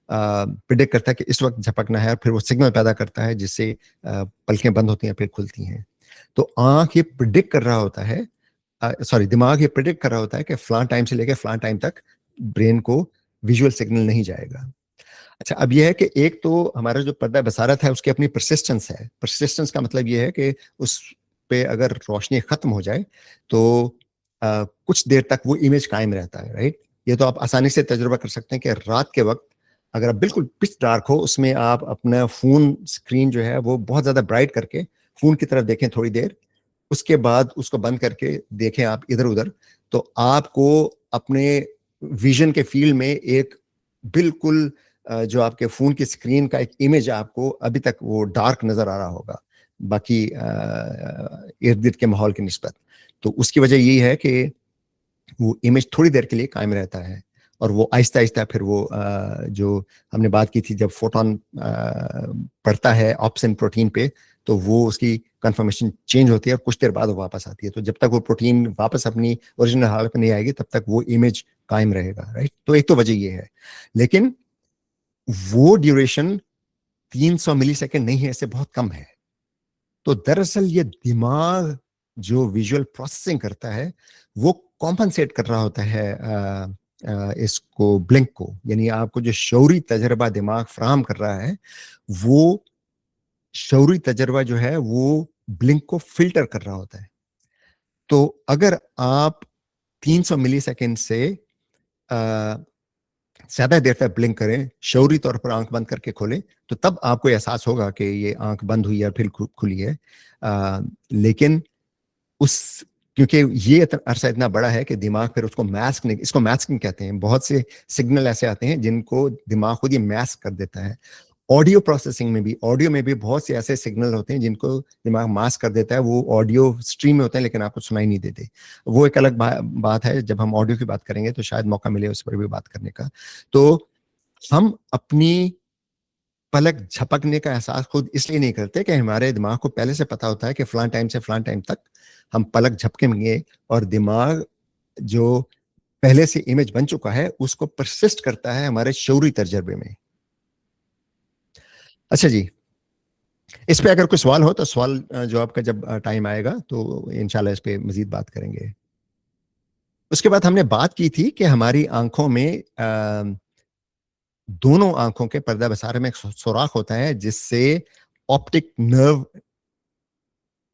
Speaker 2: प्रिडिक्ट करता है कि इस वक्त झपकना है, और फिर वो सिग्नल पैदा करता है जिससे पलकें बंद होती हैं फिर खुलती हैं। तो आंख ये प्रिडिक्ट कर रहा होता है, सॉरी दिमाग ये प्रिडिक्ट कर रहा होता है कि फलां टाइम से लेकर फलां टाइम तक ब्रेन को विजुअल सिग्नल नहीं जाएगा। अच्छा, अब यह है कि एक तो हमारा जो पर्दा बसारत है उसकी अपनी परसिस्टेंस है। परसिस्टेंस का मतलब यह है कि उस पे अगर रोशनी खत्म हो जाए तो कुछ देर तक वो इमेज कायम रहता है, राइट। ये तो आप आसानी से तजुर्बा कर सकते हैं कि रात के वक्त अगर आप बिल्कुल पिच डार्क हो उसमें आप अपना फोन स्क्रीन जो है वो बहुत ज्यादा ब्राइट करके फोन की तरफ देखें थोड़ी देर, उसके बाद उसको बंद करके देखें आप इधर उधर, तो आपको अपने विजन के फील्ड में एक बिल्कुल जो आपके फोन की स्क्रीन का एक इमेज आपको अभी तक वो डार्क नजर आ रहा होगा बाकी इर्द गिर्द के माहौल की निस्बत। तो उसकी वजह यही है कि वो इमेज थोड़ी देर के लिए कायम रहता है, और वो आहिस्ता आहिस्ता फिर वो जो हमने बात की थी जब फोटोन पड़ता है ऑप्सिन प्रोटीन पे तो वो उसकी कंफर्मेशन चेंज होती है और कुछ देर बाद वो वापस आती है। तो जब तक वो प्रोटीन वापस अपनी ओरिजिनल हालत में नहीं आएगी तब तक वो इमेज कायम रहेगा, राइट। तो एक तो वजह ये है, लेकिन वो ड्यूरेशन 300 मिलीसेकंड नहीं है, इससे बहुत कम है। तो दरअसल ये दिमाग जो विजुअल प्रोसेसिंग करता है वो कॉम्पनसेट कर रहा होता है इसको ब्लिंक को, यानी आपको जो शौरी तजर्बा दिमाग फराहम कर रहा है वो शौरी तजर्बा जो है वो ब्लिंक को फिल्टर कर रहा होता है। तो अगर आप 300 मिलीसेकंड से ज्यादा देर तक ब्लिंक करें, शौरी तौर पर आंख बंद करके खोलें, तो तब आपको एहसास होगा कि ये आंख बंद हुई है फिर खुली है। लेकिन उस क्योंकि ये अरसा इतना बड़ा है कि दिमाग फिर उसको मास्क नहीं, इसको मास्किंग कहते हैं। बहुत से सिग्नल ऐसे आते हैं जिनको दिमाग खुद ही मास्क कर देता है। ऑडियो प्रोसेसिंग में भी, ऑडियो में भी बहुत से ऐसे सिग्नल होते हैं जिनको दिमाग मास्क कर देता है। वो ऑडियो स्ट्रीम में होते हैं लेकिन आपको सुनाई नहीं देते। वो एक अलग बात है, जब हम ऑडियो की बात करेंगे तो शायद मौका मिले उस पर भी बात करने का। तो हम अपनी पलक झपकने का एहसास खुद इसलिए नहीं करते कि हमारे दिमाग को पहले से पता होता है कि फलां टाइम से फलां टाइम तक हम पलक झपकेंगे, और दिमाग जो पहले से इमेज बन चुका है उसको परसिस्ट करता है हमारे शौरी तजर्बे में। अच्छा जी, इस पे अगर कोई सवाल हो तो सवाल जवाब का जब टाइम आएगा तो इंशाल्लाह इस पे मजीद बात करेंगे। उसके बाद हमने बात की थी कि हमारी आंखों में दोनों आंखों के पर्दा बसारे में एक सुराख होता है जिससे ऑप्टिक नर्व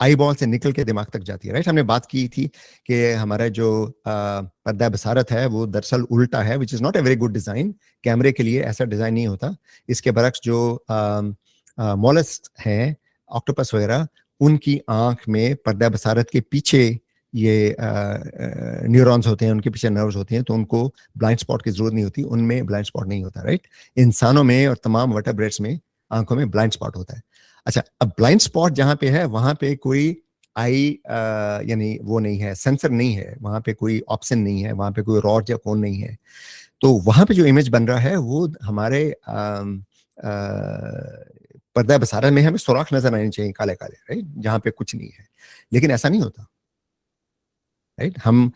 Speaker 2: आई बॉल से निकल के दिमाग तक जाती है, राइट। हमने बात की थी कि हमारा जो पर्दा बसारत है वो दरअसल उल्टा है, which is not a very good design. कैमरे के लिए ऐसा डिजाइन नहीं होता। इसके बरक्स जो मोलस्क हैं, ऑक्टोपस वगैरह, उनकी आंख में पर्दा बसारत के पीछे ये न्यूरॉन्स होते हैं, उनके पीछे नर्व्स होते हैं, तो उनको ब्लाइंड स्पॉट की जरूरत नहीं होती, उनमें ब्लाइंड स्पॉट नहीं होता, राइट। इंसानों में और तमाम वर्टेब्रेट्स में आंखों में ब्लाइंड स्पॉट होता है। अच्छा, अब ब्लाइंड स्पॉट जहां पे है वहां पे कोई आई यानी वो नहीं है, सेंसर नहीं है, वहां पे कोई ऑप्शन नहीं है, वहां पे कोई रॉड या कोन नहीं है। तो वहां पे जो इमेज बन रहा है वो हमारे पर्दा बसारत में हमें सुराख नजर आने चाहिए काले काले, राइट, जहां पे कुछ नहीं है। लेकिन ऐसा नहीं होता, राइट। हम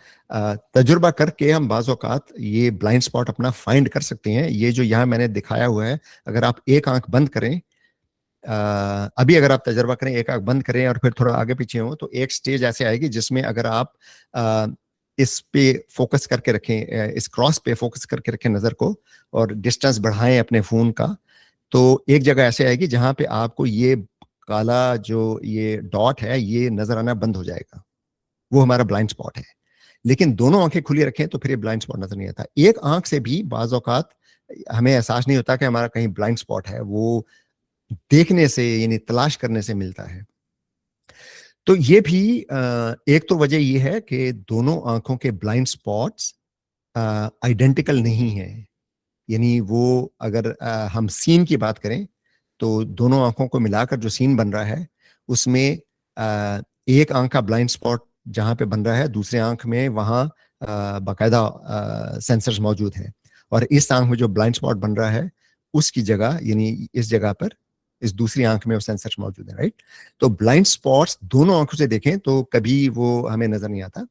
Speaker 2: तजुर्बा करके हम बाज़ औक़ात ये ब्लाइंड स्पॉट अपना फाइंड कर सकते हैं। ये जो यहाँ मैंने दिखाया हुआ है, अगर आप एक आंख बंद करें, अभी अगर आप तजर्बा करें, एक आंख बंद करें और फिर थोड़ा आगे पीछे हो, तो एक स्टेज ऐसे आएगी जिसमें अगर आप इस पे फोकस करके रखें, इस क्रॉस पे फोकस करके रखें नजर को, और डिस्टेंस बढ़ाएं अपने फोन का, तो एक जगह ऐसे आएगी जहां पे आपको ये काला जो ये डॉट है ये नजर आना बंद हो जाएगा। वो हमारा ब्लाइंड स्पॉट है। लेकिन दोनों आंखें खुली रखें तो फिर ये ब्लाइंड स्पॉट नजर नहीं आता। एक आंख से भी बाज़ औक़ात हमें एहसास नहीं होता कि हमारा कहीं ब्लाइंड स्पॉट है, वो देखने से यानी तलाश करने से मिलता है। तो ये भी एक तो वजह ये है कि दोनों आंखों के ब्लाइंड स्पॉट्स आइडेंटिकल नहीं है। यानी वो अगर हम सीन की बात करें तो दोनों आंखों को मिलाकर जो सीन बन रहा है उसमें एक आंख का ब्लाइंड स्पॉट जहां पे बन रहा है, दूसरे आंख में वहां बाकायदा सेंसर्स मौजूद हैं, और इस आंख में जो ब्लाइंड स्पॉट बन रहा है उसकी जगह यानी इस जगह पर इस दूसरी आंख में वो सेंसर्स मौजूद है, राइट। तो ब्लाइंड स्पॉट्स दोनों आंखों से देखें तो कभी वो हमें नजर नहीं आता,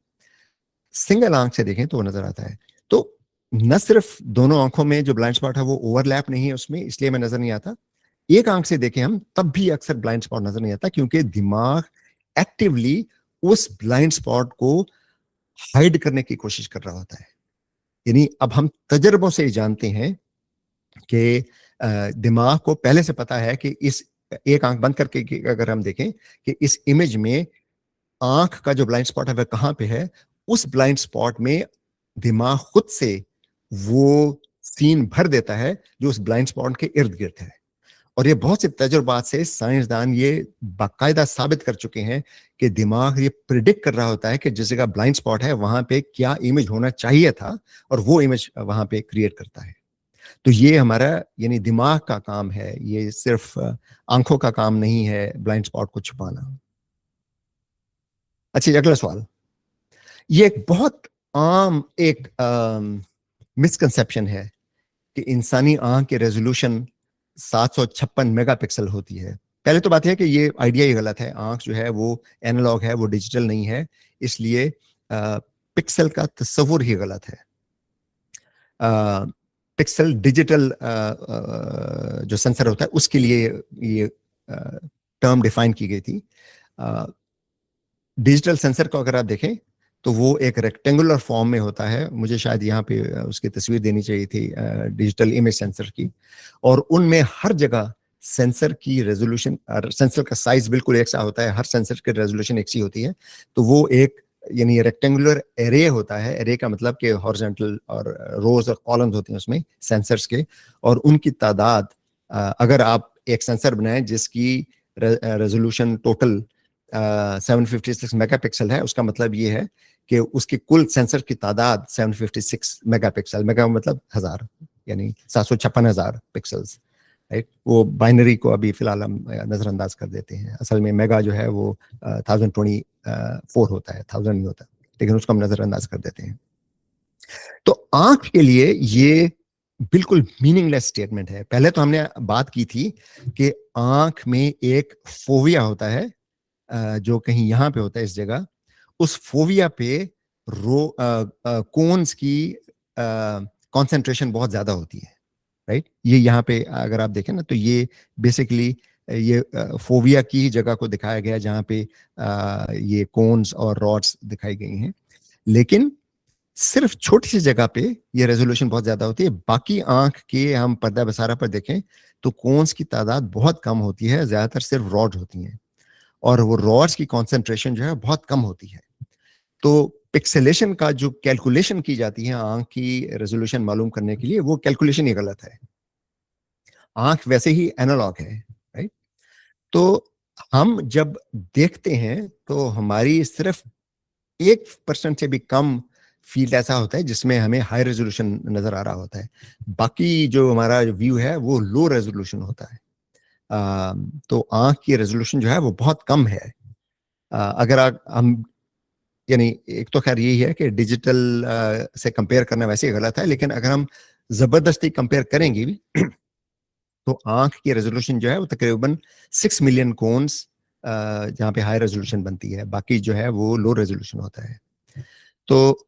Speaker 2: सिंगल आंख से देखें तो वो नजर आता है। तो न सिर्फ दोनों आंखों में जो ब्लाइंड स्पॉट है वो ओवरलैप नहीं है उसमें, इसलिए हमें नजर नहीं आता, एक आंख से देखें हम तब भी अक्सर ब्लाइंड स्पॉट नजर नहीं आता, क्योंकि दिमाग एक्टिवली उस ब्लाइंड स्पॉट को हाइड करने की कोशिश कर रहा होता है। यानी अब हम तजर्बों से जानते हैं कि दिमाग को पहले से पता है कि इस एक आंख बंद करके अगर हम देखें कि इस इमेज में आंख का जो ब्लाइंड स्पॉट है वह कहां पे है, उस ब्लाइंड स्पॉट में दिमाग खुद से वो सीन भर देता है जो उस ब्लाइंड स्पॉट के इर्द गिर्द है। और ये बहुत से तजुर्बात से साइंसदान ये बाकायदा साबित कर चुके हैं कि दिमाग ये प्रिडिक्ट कर रहा होता है कि जिस जगह ब्लाइंड स्पॉट है वहां पे क्या इमेज होना चाहिए था, और वो इमेज वहां पे क्रिएट करता है। तो ये हमारा यानी दिमाग का काम है, ये सिर्फ आंखों का काम नहीं है ब्लाइंड स्पॉट को छुपाना। अच्छा, अगला सवाल, ये एक बहुत आम एक मिसकंसेप्शन है कि इंसानी आंख की रेजोल्यूशन 756 मेगापिक्सल होती है। पहले तो बात है कि ये आइडिया ही गलत है, आंख जो है वो एनालॉग है, वो डिजिटल नहीं है, इसलिए पिक्सल का तस्वुर ही गलत है। पिक्सल डिजिटल जो सेंसर होता है उसके लिए ये टर्म डिफाइन की गई थी। डिजिटल सेंसर को अगर आप देखें तो वो एक रेक्टेंगुलर फॉर्म में होता है, मुझे शायद यहाँ पे उसकी तस्वीर देनी चाहिए थी डिजिटल इमेज सेंसर की, और उनमें हर जगह सेंसर की रेजोल्यूशन और सेंसर का साइज बिल्कुल एक सा होता है, हर सेंसर की रेजोल्यूशन एक सी होती है। तो वो एक यानी रेक्टेंगुलर एरे होता है, एरे का मतलब कि हॉरिजॉन्टल और रोज और कॉलम्स होते हैं उसमें सेंसर्स के, और उनकी तादाद अगर आप एक सेंसर बनाएं जिसकी रेजोल्यूशन टोटल 756 मेगापिक्सल है, उसका मतलब ये है कि उसकी कुल सेंसर की तादाद 756 मेगापिक्सल, मेगा मतलब हजार, यानी 756,000 पिक्सल्स, राइट। वो बाइनरी को अभी फिलहाल हम नजरअंदाज कर देते हैं, असल में मेगा जो है वो 1024 होता है, 1000 नहीं होता, लेकिन उसको हम नजरअंदाज कर देते हैं। तो आंख के लिए ये बिल्कुल मीनिंगलेस स्टेटमेंट है। पहले तो हमने बात की थी कि आंख में एक फोविया होता है जो कहीं यहाँ पे होता है इस जगह, उस फोविया पे कोन्स की कंसंट्रेशन बहुत ज्यादा होती है, राइट। ये यहाँ पे अगर आप देखें ना तो ये बेसिकली ये फोविया की ही जगह को दिखाया गया जहाँ पे ये कोन्स और रॉड्स दिखाई गई हैं। लेकिन सिर्फ छोटी सी जगह पे ये रेजोल्यूशन बहुत ज्यादा होती है। बाकी आंख के हम पर्दा बसारा पर देखें तो कोन्स की तादाद बहुत कम होती है, ज्यादातर सिर्फ रॉड होती हैं, और वो रॉड्स की कंसंट्रेशन जो है बहुत कम होती है। तो पिक्सेलेशन का जो कैलकुलेशन की जाती है आंख की रेजोल्यूशन मालूम करने के लिए, वो कैलकुलेशन ही गलत है। आंख वैसे ही एनालॉग है, राइट। तो हम जब देखते हैं तो हमारी सिर्फ 1% से भी कम फील्ड ऐसा होता है जिसमें हमें हाई रेजोल्यूशन नजर आ रहा होता है। बाकी जो हमारा व्यू है वो लो रेजोल्यूशन होता है। तो आंख की रेजोल्यूशन जो है वो बहुत कम है। अगर हम यानी एक तो खैर यही है कि डिजिटल से कंपेयर करना वैसे ही गलत है, लेकिन अगर हम जबरदस्ती कंपेयर करेंगे भी तो आंख की रेजोल्यूशन जो है वो तकरीबन 6 मिलियन कोन्स जहाँ पे हाई रेजोल्यूशन बनती है, बाकी जो है वो लो रेजोल्यूशन होता है। तो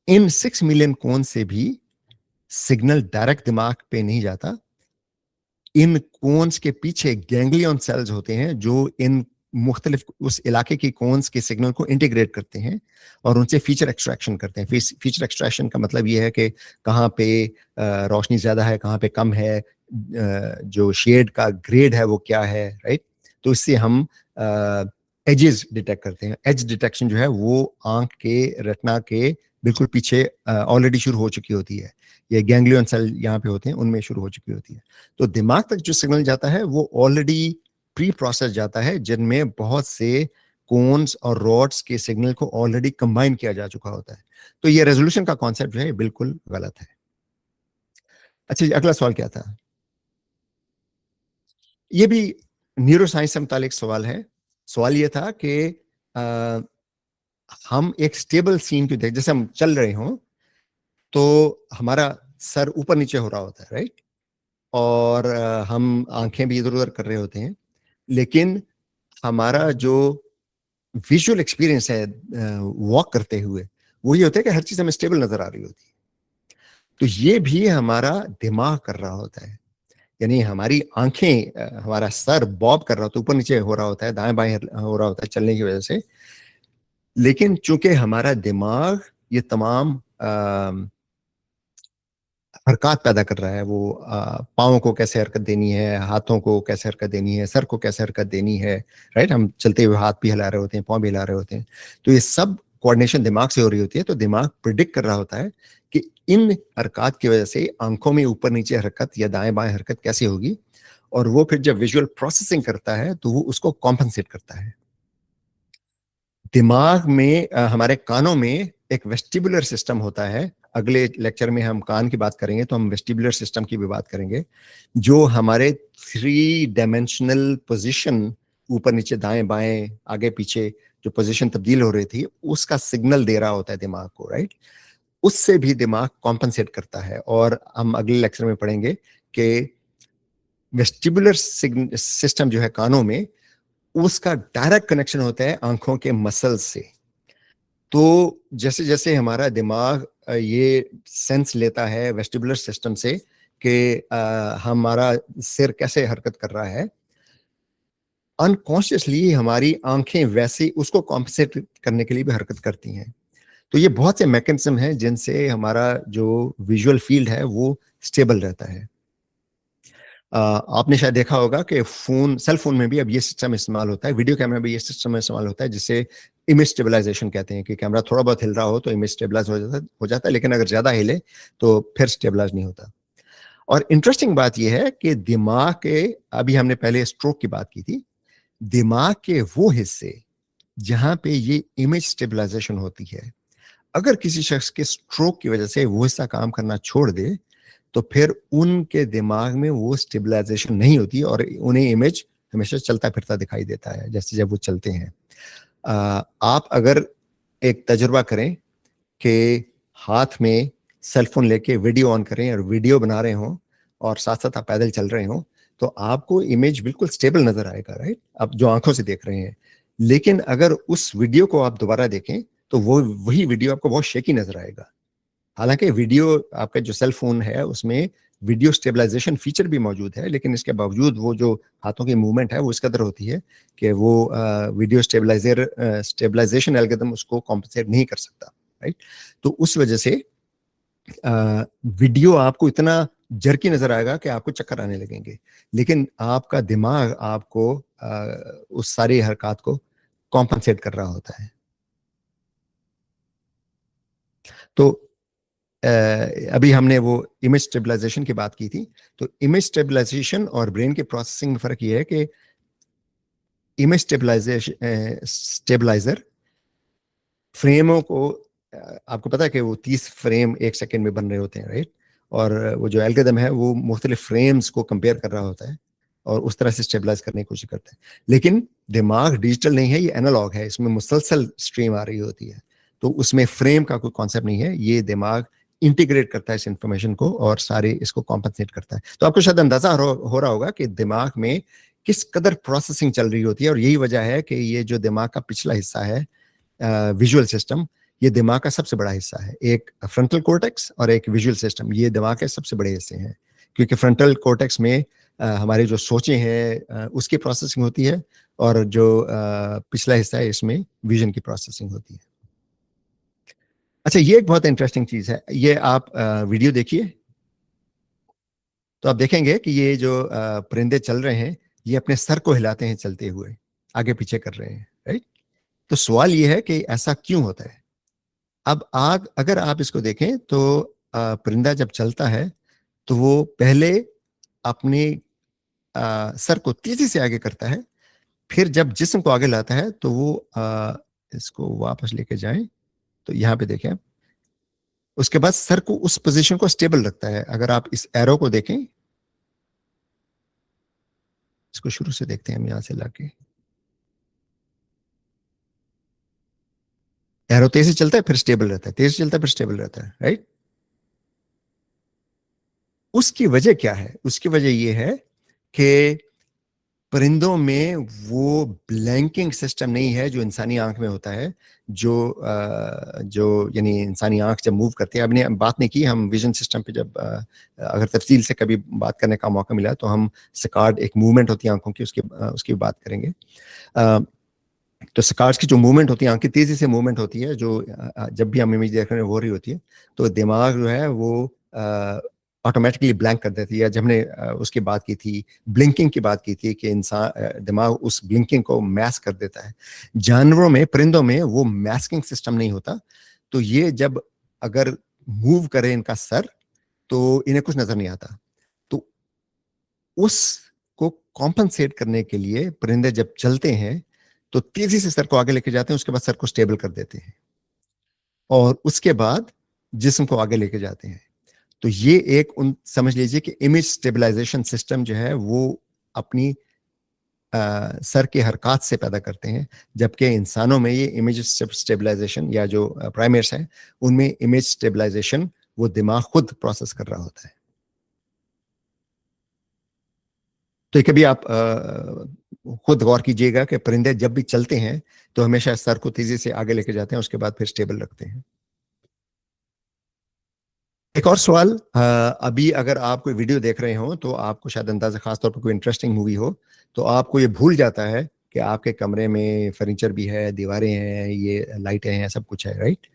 Speaker 2: इन 6 मिलियन कोन से भी सिग्नल डायरेक्ट दिमाग पे नहीं जाता। इन कोन्स के पीछे गैंग्लियन सेल्स होते हैं जो इन मुख्तलिफ उस इलाके की कोन्स के सिग्नल को इंटीग्रेट करते हैं और उनसे फीचर एक्सट्रैक्शन करते हैं। फीचर एक्सट्रैक्शन का मतलब ये है कि कहाँ पे रोशनी ज़्यादा है, कहाँ पे कम है, जो शेड का ग्रेड है वो क्या है, राइट। तो इससे हम एजेस डिटेक्ट करते हैं। एज डिटेक्शन जो है वो आंख के रेटिना के बिल्कुल पीछे ऑलरेडी शुरू हो चुकी होती है। ये गैंग्लियन सेल यहाँ पे होते हैं, उनमें शुरू हो चुकी होती है। तो दिमाग तक जो सिग्नल जाता है वो ऑलरेडी प्री प्रोसेस जाता है, जिनमें बहुत से कोन्स और रॉड्स के सिग्नल को ऑलरेडी कंबाइन किया जा चुका होता है। तो ये रेजोल्यूशन का कॉन्सेप्ट जो है बिल्कुल गलत है। अच्छा जी, अगला सवाल क्या था? ये भी न्यूरो साइंस से मुतालिक सवाल है। सवाल ये था कि हम एक स्टेबल सीन को देख, जैसे हम चल रहे हों तो हमारा सर ऊपर नीचे हो रहा होता है, राइट, और हम आंखें भी इधर उधर कर रहे होते हैं, लेकिन हमारा जो विजुअल एक्सपीरियंस है वॉक करते हुए, वो ये होता है कि हर चीज हमें स्टेबल नजर आ रही होती है। तो ये भी हमारा दिमाग कर रहा होता है, यानी हमारी आंखें, हमारा सर बॉब कर रहा होता है, ऊपर नीचे हो रहा होता है, दाएं बाएं हो रहा होता है चलने की वजह से। लेकिन चूंकि हमारा दिमाग ये तमाम हरकत पैदा कर रहा है, वो पाँव को कैसे हरकत देनी है, हाथों को कैसे हरकत देनी है, सर को कैसे हरकत देनी है, राइट, हम चलते हुए हाथ भी हिला रहे होते हैं, पाँव भी हिला रहे होते हैं, तो ये सब कोऑर्डिनेशन दिमाग से हो रही होती है। तो दिमाग प्रिडिक्ट कर रहा होता है कि इन हरकत की वजह से आंखों में ऊपर नीचे हरकत या दाएं बाएं हरकत कैसे होगी, और वो फिर जब विजुअल प्रोसेसिंग करता है तो वो उसको कॉम्पनसेट करता है। दिमाग में हमारे कानों में एक वेस्टिबुलर सिस्टम होता है। अगले लेक्चर में हम कान की बात करेंगे तो हम वेस्टिबुलर सिस्टम की भी बात करेंगे, जो हमारे 3 डायमेंशनल पोजीशन, ऊपर नीचे दाएं बाएं आगे पीछे जो पोजीशन तब्दील हो रही थी, उसका सिग्नल दे रहा होता है दिमाग को, राइट। उससे भी दिमाग कॉम्पनसेट करता है, और हम अगले लेक्चर में पढ़ेंगे कि वेस्टिबुलर सिस्टम जो है कानों में, उसका डायरेक्ट कनेक्शन होता है आंखों के मसल्स से। तो जैसे जैसे हमारा दिमाग ये सेंस लेता है वेस्टिबुलर सिस्टम से कि हमारा सिर कैसे हरकत कर रहा है, अनकॉन्शियसली हमारी आंखें वैसे उसको कॉम्पनसेट करने के लिए भी हरकत करती हैं। तो ये बहुत से मैकेनिज्म हैं जिनसे हमारा जो विजुअल फील्ड है वो स्टेबल रहता है। आपने शायद देखा होगा कि सेल फोन में भी अब ये सिस्टम इस्तेमाल होता है, वीडियो कैमरा में भी ये सिस्टम इस्तेमाल होता है, जिसे इमेज स्टेबलाइजेशन कहते हैं, कि कैमरा थोड़ा बहुत हिल रहा हो तो इमेज स्टेबलाइज हो जाता है, लेकिन अगर ज्यादा हिले तो फिर स्टेबलाइज नहीं होता। और इंटरेस्टिंग बात यह है कि दिमाग के, अभी हमने पहले स्ट्रोक की बात की थी, दिमाग के वो हिस्से जहां पे ये इमेज स्टेबलाइजेशन होती है, अगर किसी शख्स के स्ट्रोक की वजह से वो हिस्सा काम करना छोड़ दे तो फिर उनके दिमाग में वो स्टेबलाइजेशन नहीं होती और उन्हें इमेज हमेशा चलता फिरता दिखाई देता है, जैसे जब वो चलते हैं। आप अगर एक तजुर्बा करें कि हाथ में सेलफोन लेके वीडियो ऑन करें और वीडियो बना रहे हों और साथ साथ आप पैदल चल रहे हों, तो आपको इमेज बिल्कुल स्टेबल नजर आएगा, राइट, आप जो आंखों से देख रहे हैं। लेकिन अगर उस वीडियो को आप दोबारा देखें तो वो वही वीडियो आपको बहुत शेकी नजर आएगा। हालांकि वीडियो, आपका जो सेल फोन है उसमें वीडियो स्टेबलाइजेशन फीचर भी मौजूद है, लेकिन इसके बावजूद वो जो हाथों की मूवमेंट है वो इस कदर होती है कि वो वीडियो स्टेबलाइजेशन एल्गोरिथम उसको कॉम्पनसेट नहीं कर सकता, राइट। तो उस वजह से वीडियो आपको इतना जर्की नजर आएगा कि आपको चक्कर आने लगेंगे, लेकिन आपका दिमाग आपको उस सारी हरकत को कॉम्पनसेट कर रहा होता है। तो अभी हमने वो इमेज स्टेबलाइजेशन की बात की थी। तो इमेज स्टेबलाइजेशन और ब्रेन के प्रोसेसिंग में फर्क ये है कि इमेज स्टेबलाइजर फ्रेमों को, आपको पता है कि वो 30 फ्रेम 1 सेकेंड में बन रहे होते हैं, राइट, और वो जो एल्गोरिथम है वो मुख्तलिफ फ्रेम्स को कंपेयर कर रहा होता है और उस तरह से स्टेबलाइज करने की कोशिश करता है। लेकिन दिमाग डिजिटल नहीं है, ये एनालॉग है, इसमें मुसलसल स्ट्रीम आ रही होती है, तो उसमें फ्रेम का कोई कॉन्सेप्ट नहीं है। ये दिमाग इंटीग्रेट करता है इस इंफॉर्मेशन को और सारे इसको कॉम्पनसेट करता है। तो आपको शायद अंदाजा हो रहा होगा कि दिमाग में किस कदर प्रोसेसिंग चल रही होती है, और यही वजह है कि ये जो दिमाग का पिछला हिस्सा है, विजुअल सिस्टम, ये दिमाग का सबसे बड़ा हिस्सा है। एक फ्रंटल कॉर्टेक्स और एक विजुअल सिस्टम, ये दिमाग के सबसे बड़े हिस्से हैं, क्योंकि फ्रंटल कॉर्टेक्स में हमारे जो सोचें हैं उसकी प्रोसेसिंग होती है, और जो पिछला हिस्सा है इसमें विजन की प्रोसेसिंग होती है। अच्छा, ये एक बहुत इंटरेस्टिंग चीज है, ये आप वीडियो देखिए तो आप देखेंगे कि ये जो परिंदे चल रहे हैं ये अपने सर को हिलाते हैं चलते हुए, आगे पीछे कर रहे हैं, राइट। तो सवाल ये है कि ऐसा क्यों होता है। अब अगर आप इसको देखें तो परिंदा जब चलता है तो वो पहले अपने सर को तेजी से आगे करता है, फिर जब जिस्म को आगे लाता है तो वो इसको वापस लेके जाएं तो यहाँ पे देखें, उसके बाद सर को उस पोजीशन को स्टेबल रखता है। अगर आप इस एरो को देखें, इसको शुरू से देखते हैं हम यहां से लाके, एरो तेजी चलता है फिर स्टेबल रहता है, तेजी चलता है फिर स्टेबल रहता है, राइट। उसकी वजह क्या है? उसकी वजह यह है कि परिंदों में वो ब्लैंकिंग सिस्टम नहीं है जो इंसानी आंख में होता है, जो यानी इंसानी आंख जब मूव करती है। अब ने बात नहीं की हम विजन सिस्टम पे, जब अगर तफसील से कभी बात करने का मौका मिला तो हम सकार्ड एक मूवमेंट होती है आंखों की, उसकी बात करेंगे। तो सकार्ड्स की जो मूवमेंट होती है, आंख की तेजी से मूवमेंट होती है, जो जब भी हम इमेज देख रहे हैं हो रही होती है, तो दिमाग जो है वो ऑटोमेटिकली ब्लैंक कर देती है। जब हमने उसकी बात की थी, ब्लिंकिंग की बात की थी, कि इंसान दिमाग उस ब्लिंकिंग को मैस्क कर देता है। जानवरों में, परिंदों में वो मैस्किंग सिस्टम नहीं होता, तो ये जब अगर मूव करे इनका सर तो इन्हें कुछ नजर नहीं आता। तो उसको कॉम्पनसेट करने के लिए परिंदे जब चलते हैं तो तेजी से सर को आगे लेके जाते हैं, उसके बाद सर को स्टेबल कर देते हैं और उसके बाद जिस्म को आगे लेके जाते हैं। तो ये एक समझ लीजिए कि इमेज स्टेबलाइजेशन सिस्टम जो है वो अपनी सर के हरकत से पैदा करते हैं, जबकि इंसानों में ये इमेज स्टेबलाइजेशन, या जो प्राइमेट्स हैं उनमें इमेज स्टेबलाइजेशन वो दिमाग खुद प्रोसेस कर रहा होता है। तो कभी आप खुद गौर कीजिएगा कि परिंदे जब भी चलते हैं तो हमेशा सर को तेजी से आगे लेके जाते हैं, उसके बाद फिर स्टेबल रखते हैं। एक और सवाल, अभी अगर आप कोई वीडियो देख रहे हो तो आपको शायद अंदाजा, खासतौर पर कोई इंटरेस्टिंग मूवी हो, तो आपको ये भूल जाता है कि आपके कमरे में फर्नीचर भी है, दीवारें हैं, ये लाइटें हैं, सब कुछ है, राइट।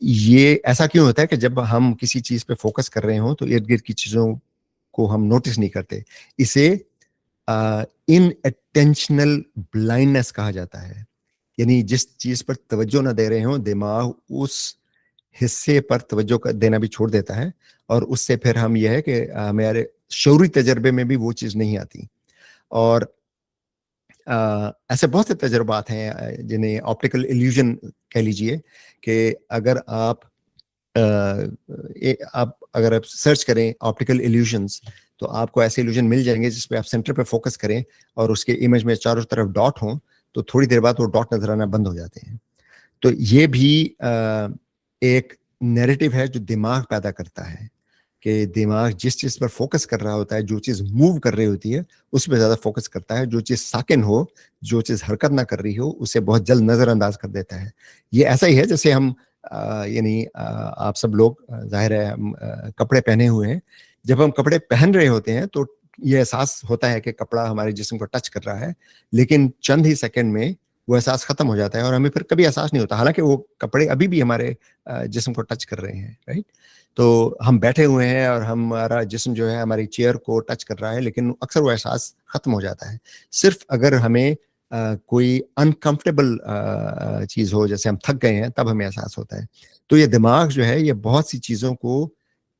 Speaker 2: ये ऐसा क्यों होता है कि जब हम किसी चीज पे फोकस कर रहे हो तो इर्द गिर्द की चीजों को हम नोटिस नहीं करते। इसे इन अटेंशनल ब्लाइंडनेस कहा जाता है, यानी जिस चीज पर तवज्जो ना दे रहे हो दिमाग उस हिस्से पर तवज्जो देना भी छोड़ देता है, और उससे फिर हम यह है कि हमारे शऊरी तजर्बे में भी वो चीज़ नहीं आती। और ऐसे बहुत से तजर्बात हैं जिन्हें ऑप्टिकल इल्यूजन कह लीजिए, कि अगर आप अगर आप सर्च करें ऑप्टिकल इल्यूजन्स तो आपको ऐसे इल्यूजन मिल जाएंगे जिसपे आप सेंटर पे फोकस करें और उसके इमेज में चारों तरफ डॉट हों, तो थोड़ी देर बाद वो डॉट नजर आना बंद हो जाते हैं। तो ये भी एक नैरेटिव है जो दिमाग पैदा करता है, कि दिमाग जिस चीज पर फोकस कर रहा होता है, जो चीज मूव कर रही होती है उस पर ज्यादा फोकस करता है, जो चीज साकिन हो, जो चीज हरकत ना कर रही हो, उसे बहुत जल्द नजरअंदाज कर देता है। ये ऐसा ही है जैसे हम यानी आप सब लोग जाहिर है हम कपड़े पहने हुए हैं, जब हम कपड़े पहन रहे होते हैं तो ये एहसास होता है कि कपड़ा हमारे जिस्म को टच कर रहा है, लेकिन चंद ही सेकंड में वो एहसास खत्म हो जाता है और हमें फिर कभी एहसास नहीं होता, हालांकि वो कपड़े अभी भी हमारे जिस्म को टच कर रहे हैं, राइट। तो हम बैठे हुए हैं और हमारा जिस्म जो है हमारी चेयर को टच कर रहा है, लेकिन अक्सर वो एहसास खत्म हो जाता है। सिर्फ अगर हमें कोई अनकंफर्टेबल चीज हो, जैसे हम थक गए हैं, तब हमें एहसास होता है। तो ये दिमाग जो है ये बहुत सी चीजों को,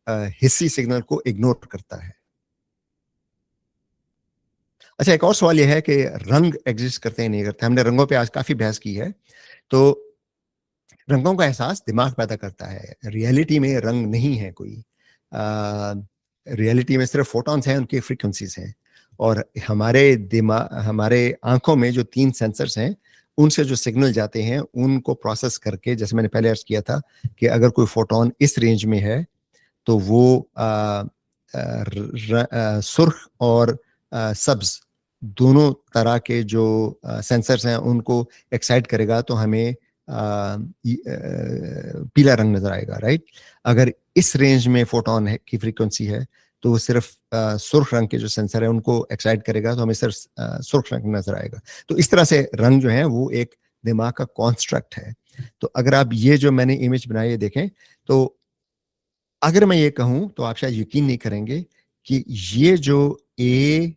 Speaker 2: हिस्सी सिग्नल को इग्नोर करता है। अच्छा, एक और सवाल यह है कि रंग एग्जिस्ट करते हैं नहीं करते। हमने रंगों पे आज काफी बहस की है। तो रंगों का एहसास दिमाग पैदा करता है, रियलिटी में रंग नहीं है कोई। रियलिटी में सिर्फ फोटॉन्स हैं, उनकी फ्रीक्वेंसीज हैं, और हमारे दिमाग, हमारे आंखों में जो 3 सेंसर्स हैं उनसे जो सिग्नल जाते हैं उनको प्रोसेस करके, जैसे मैंने पहले अर्ज किया था कि अगर कोई फोटोन इस रेंज में है तो वो सुर्ख और सब्ज दोनों तरह के जो सेंसर्स हैं उनको एक्साइट करेगा, तो हमें पीला रंग नजर आएगा, राइट। अगर इस रेंज में फोटोन की फ्रीक्वेंसी है तो वो सिर्फ सुर्ख रंग के जो सेंसर है उनको एक्साइट करेगा, तो हमें सिर्फ सुर्ख रंग नजर आएगा। तो इस तरह से रंग जो है वो एक दिमाग का कॉन्स्ट्रक्ट है। तो अगर आप ये जो मैंने इमेज बनाई है देखें, तो अगर मैं ये कहूं तो आप शायद यकीन नहीं करेंगे कि ये जो ए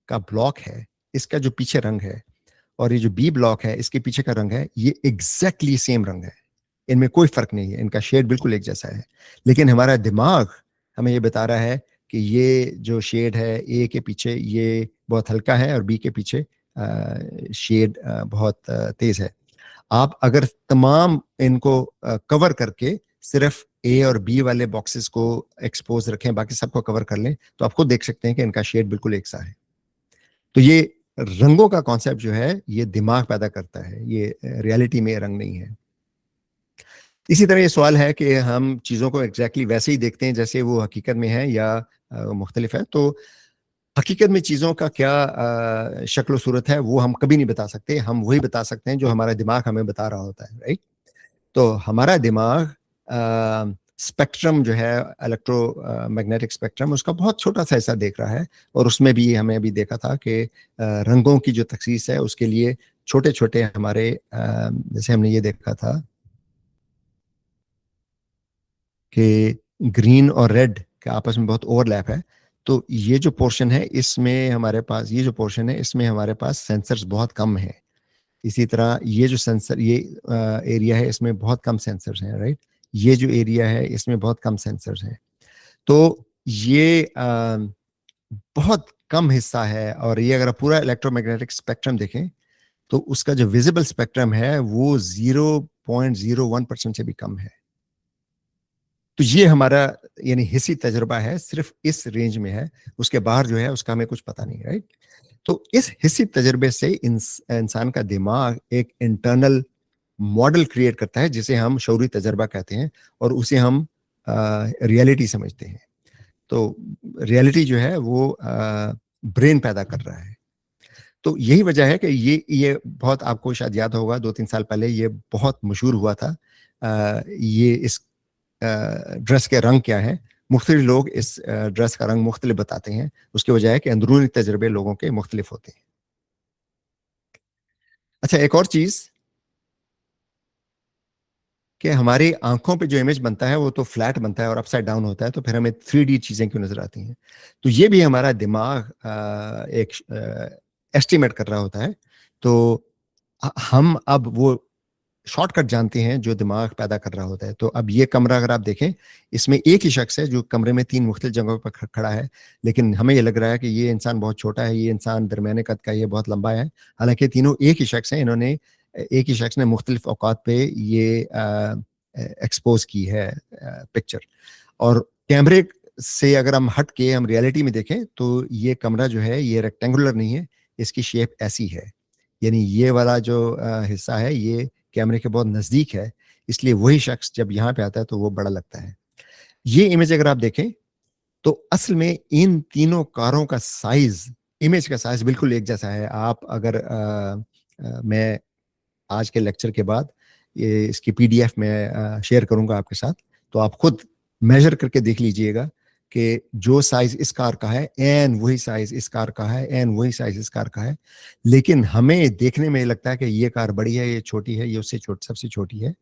Speaker 2: का ब्लॉक है इसका जो पीछे रंग है और ये जो बी ब्लॉक है इसके पीछे का रंग है, ये एग्जैक्टली सेम रंग है, इनमें कोई फर्क नहीं है, इनका शेड बिल्कुल एक जैसा है। लेकिन हमारा दिमाग हमें ये बता रहा है कि ये जो शेड है ए के पीछे ये बहुत हल्का है और बी के पीछे शेड बहुत तेज है। आप अगर तमाम इनको कवर करके सिर्फ ए और बी वाले बॉक्सेस को एक्सपोज रखें, बाकी सबको कवर कर लें, तो आप खुद देख सकते हैं कि इनका शेड बिल्कुल एक सा है। तो ये रंगों का कॉन्सेप्ट जो है ये दिमाग पैदा करता है, ये रियलिटी में रंग नहीं है। इसी तरह ये सवाल है कि हम चीज़ों को एग्जैक्टली वैसे ही देखते हैं जैसे वो हकीकत में है या मुख्तलिफ है। तो हकीकत में चीज़ों का क्या शक्ल सूरत है वो हम कभी नहीं बता सकते, हम वही बता सकते हैं जो हमारा दिमाग हमें बता रहा होता है, राइट। तो हमारा दिमाग स्पेक्ट्रम जो है इलेक्ट्रोमैग्नेटिक स्पेक्ट्रम उसका बहुत छोटा सा हिस्सा देख रहा है, और उसमें भी हमें अभी देखा था कि रंगों की जो तखसीस है उसके लिए छोटे छोटे हमारे जैसे हमने ये देखा था कि ग्रीन और रेड का आपस में बहुत ओवरलैप है। तो ये जो पोर्शन है इसमें हमारे पास ये जो पोर्शन है इसमें हमारे पास सेंसर्स बहुत कम है। इसी तरह ये जो सेंसर ये एरिया है इसमें बहुत कम सेंसर्स हैं, राइट। ये जो एरिया है इसमें बहुत कम सेंसर्स हैं। तो ये बहुत कम हिस्सा है, और ये अगर आप पूरा इलेक्ट्रोमैग्नेटिक स्पेक्ट्रम देखें तो उसका जो विजिबल स्पेक्ट्रम है वो 0.01% से भी कम है। तो ये हमारा यानी हिस्सी तजुर्बा है, सिर्फ इस रेंज में है, उसके बाहर जो है उसका हमें कुछ पता नहीं, राइट। तो इस हिस्सी तजुर्बे से इंसान का दिमाग एक इंटरनल मॉडल क्रिएट करता है जिसे हम शऊरी तजर्बा कहते हैं, और उसे हम रियलिटी समझते हैं। तो रियलिटी जो है वो ब्रेन पैदा कर रहा है। तो यही वजह है कि ये बहुत, आपको शायद याद होगा 2-3 साल पहले ये बहुत मशहूर हुआ था। ये इस ड्रेस के रंग क्या है, मुख्तलिफ लोग इस ड्रेस का रंग मुख्तलिफ बताते हैं। उसकी वजह है कि अंदरूनी तजर्बे लोगों के मुख्तलिफ होते हैं। अच्छा, एक और चीज कि हमारी आंखों पे जो इमेज बनता है वो तो फ्लैट बनता है और अपसाइड डाउन होता है, तो फिर हमें 3D चीजें क्यों नजर आती हैं? तो ये भी हमारा दिमाग एक एस्टिमेट कर रहा होता है। तो हम अब वो शॉर्टकट जानते हैं जो दिमाग पैदा कर रहा होता है। तो अब ये कमरा अगर आप देखें, इसमें एक ही शख्स है जो कमरे में 3 मुख्तलिफ जगहों पर खड़ा है, लेकिन हमें ये लग रहा है कि ये इंसान बहुत छोटा है, ये इंसान दरमियाने कद का, ये बहुत लंबा है। हालांकि तीनों एक ही शख्स हैं, इन्होंने एक ही शख्स ने मुख्तलिफ औकात पे ये एक्सपोज की है पिक्चर। और कैमरे से अगर हम हट के हम रियलिटी में देखें तो ये कमरा जो है ये रेक्टेंगुलर नहीं है, इसकी शेप ऐसी है, यानी ये वाला जो हिस्सा है ये कैमरे के बहुत नजदीक है, इसलिए वही शख्स जब यहाँ पे आता है तो वो बड़ा लगता है। ये इमेज अगर आप देखें तो असल में इन तीनों कारों का साइज, इमेज का साइज बिल्कुल एक जैसा है। आप अगर मैं आज के लेक्चर के बाद ये इसकी पीडीएफ में शेयर करूंगा आपके साथ, तो आप खुद मेजर करके देख लीजिएगा कि जो साइज इस कार का है एन वही साइज इस कार का है, एन वही साइज इस कार का है। लेकिन हमें देखने में लगता है कि ये कार बड़ी है, ये छोटी है, ये उससे सबसे छोटी है।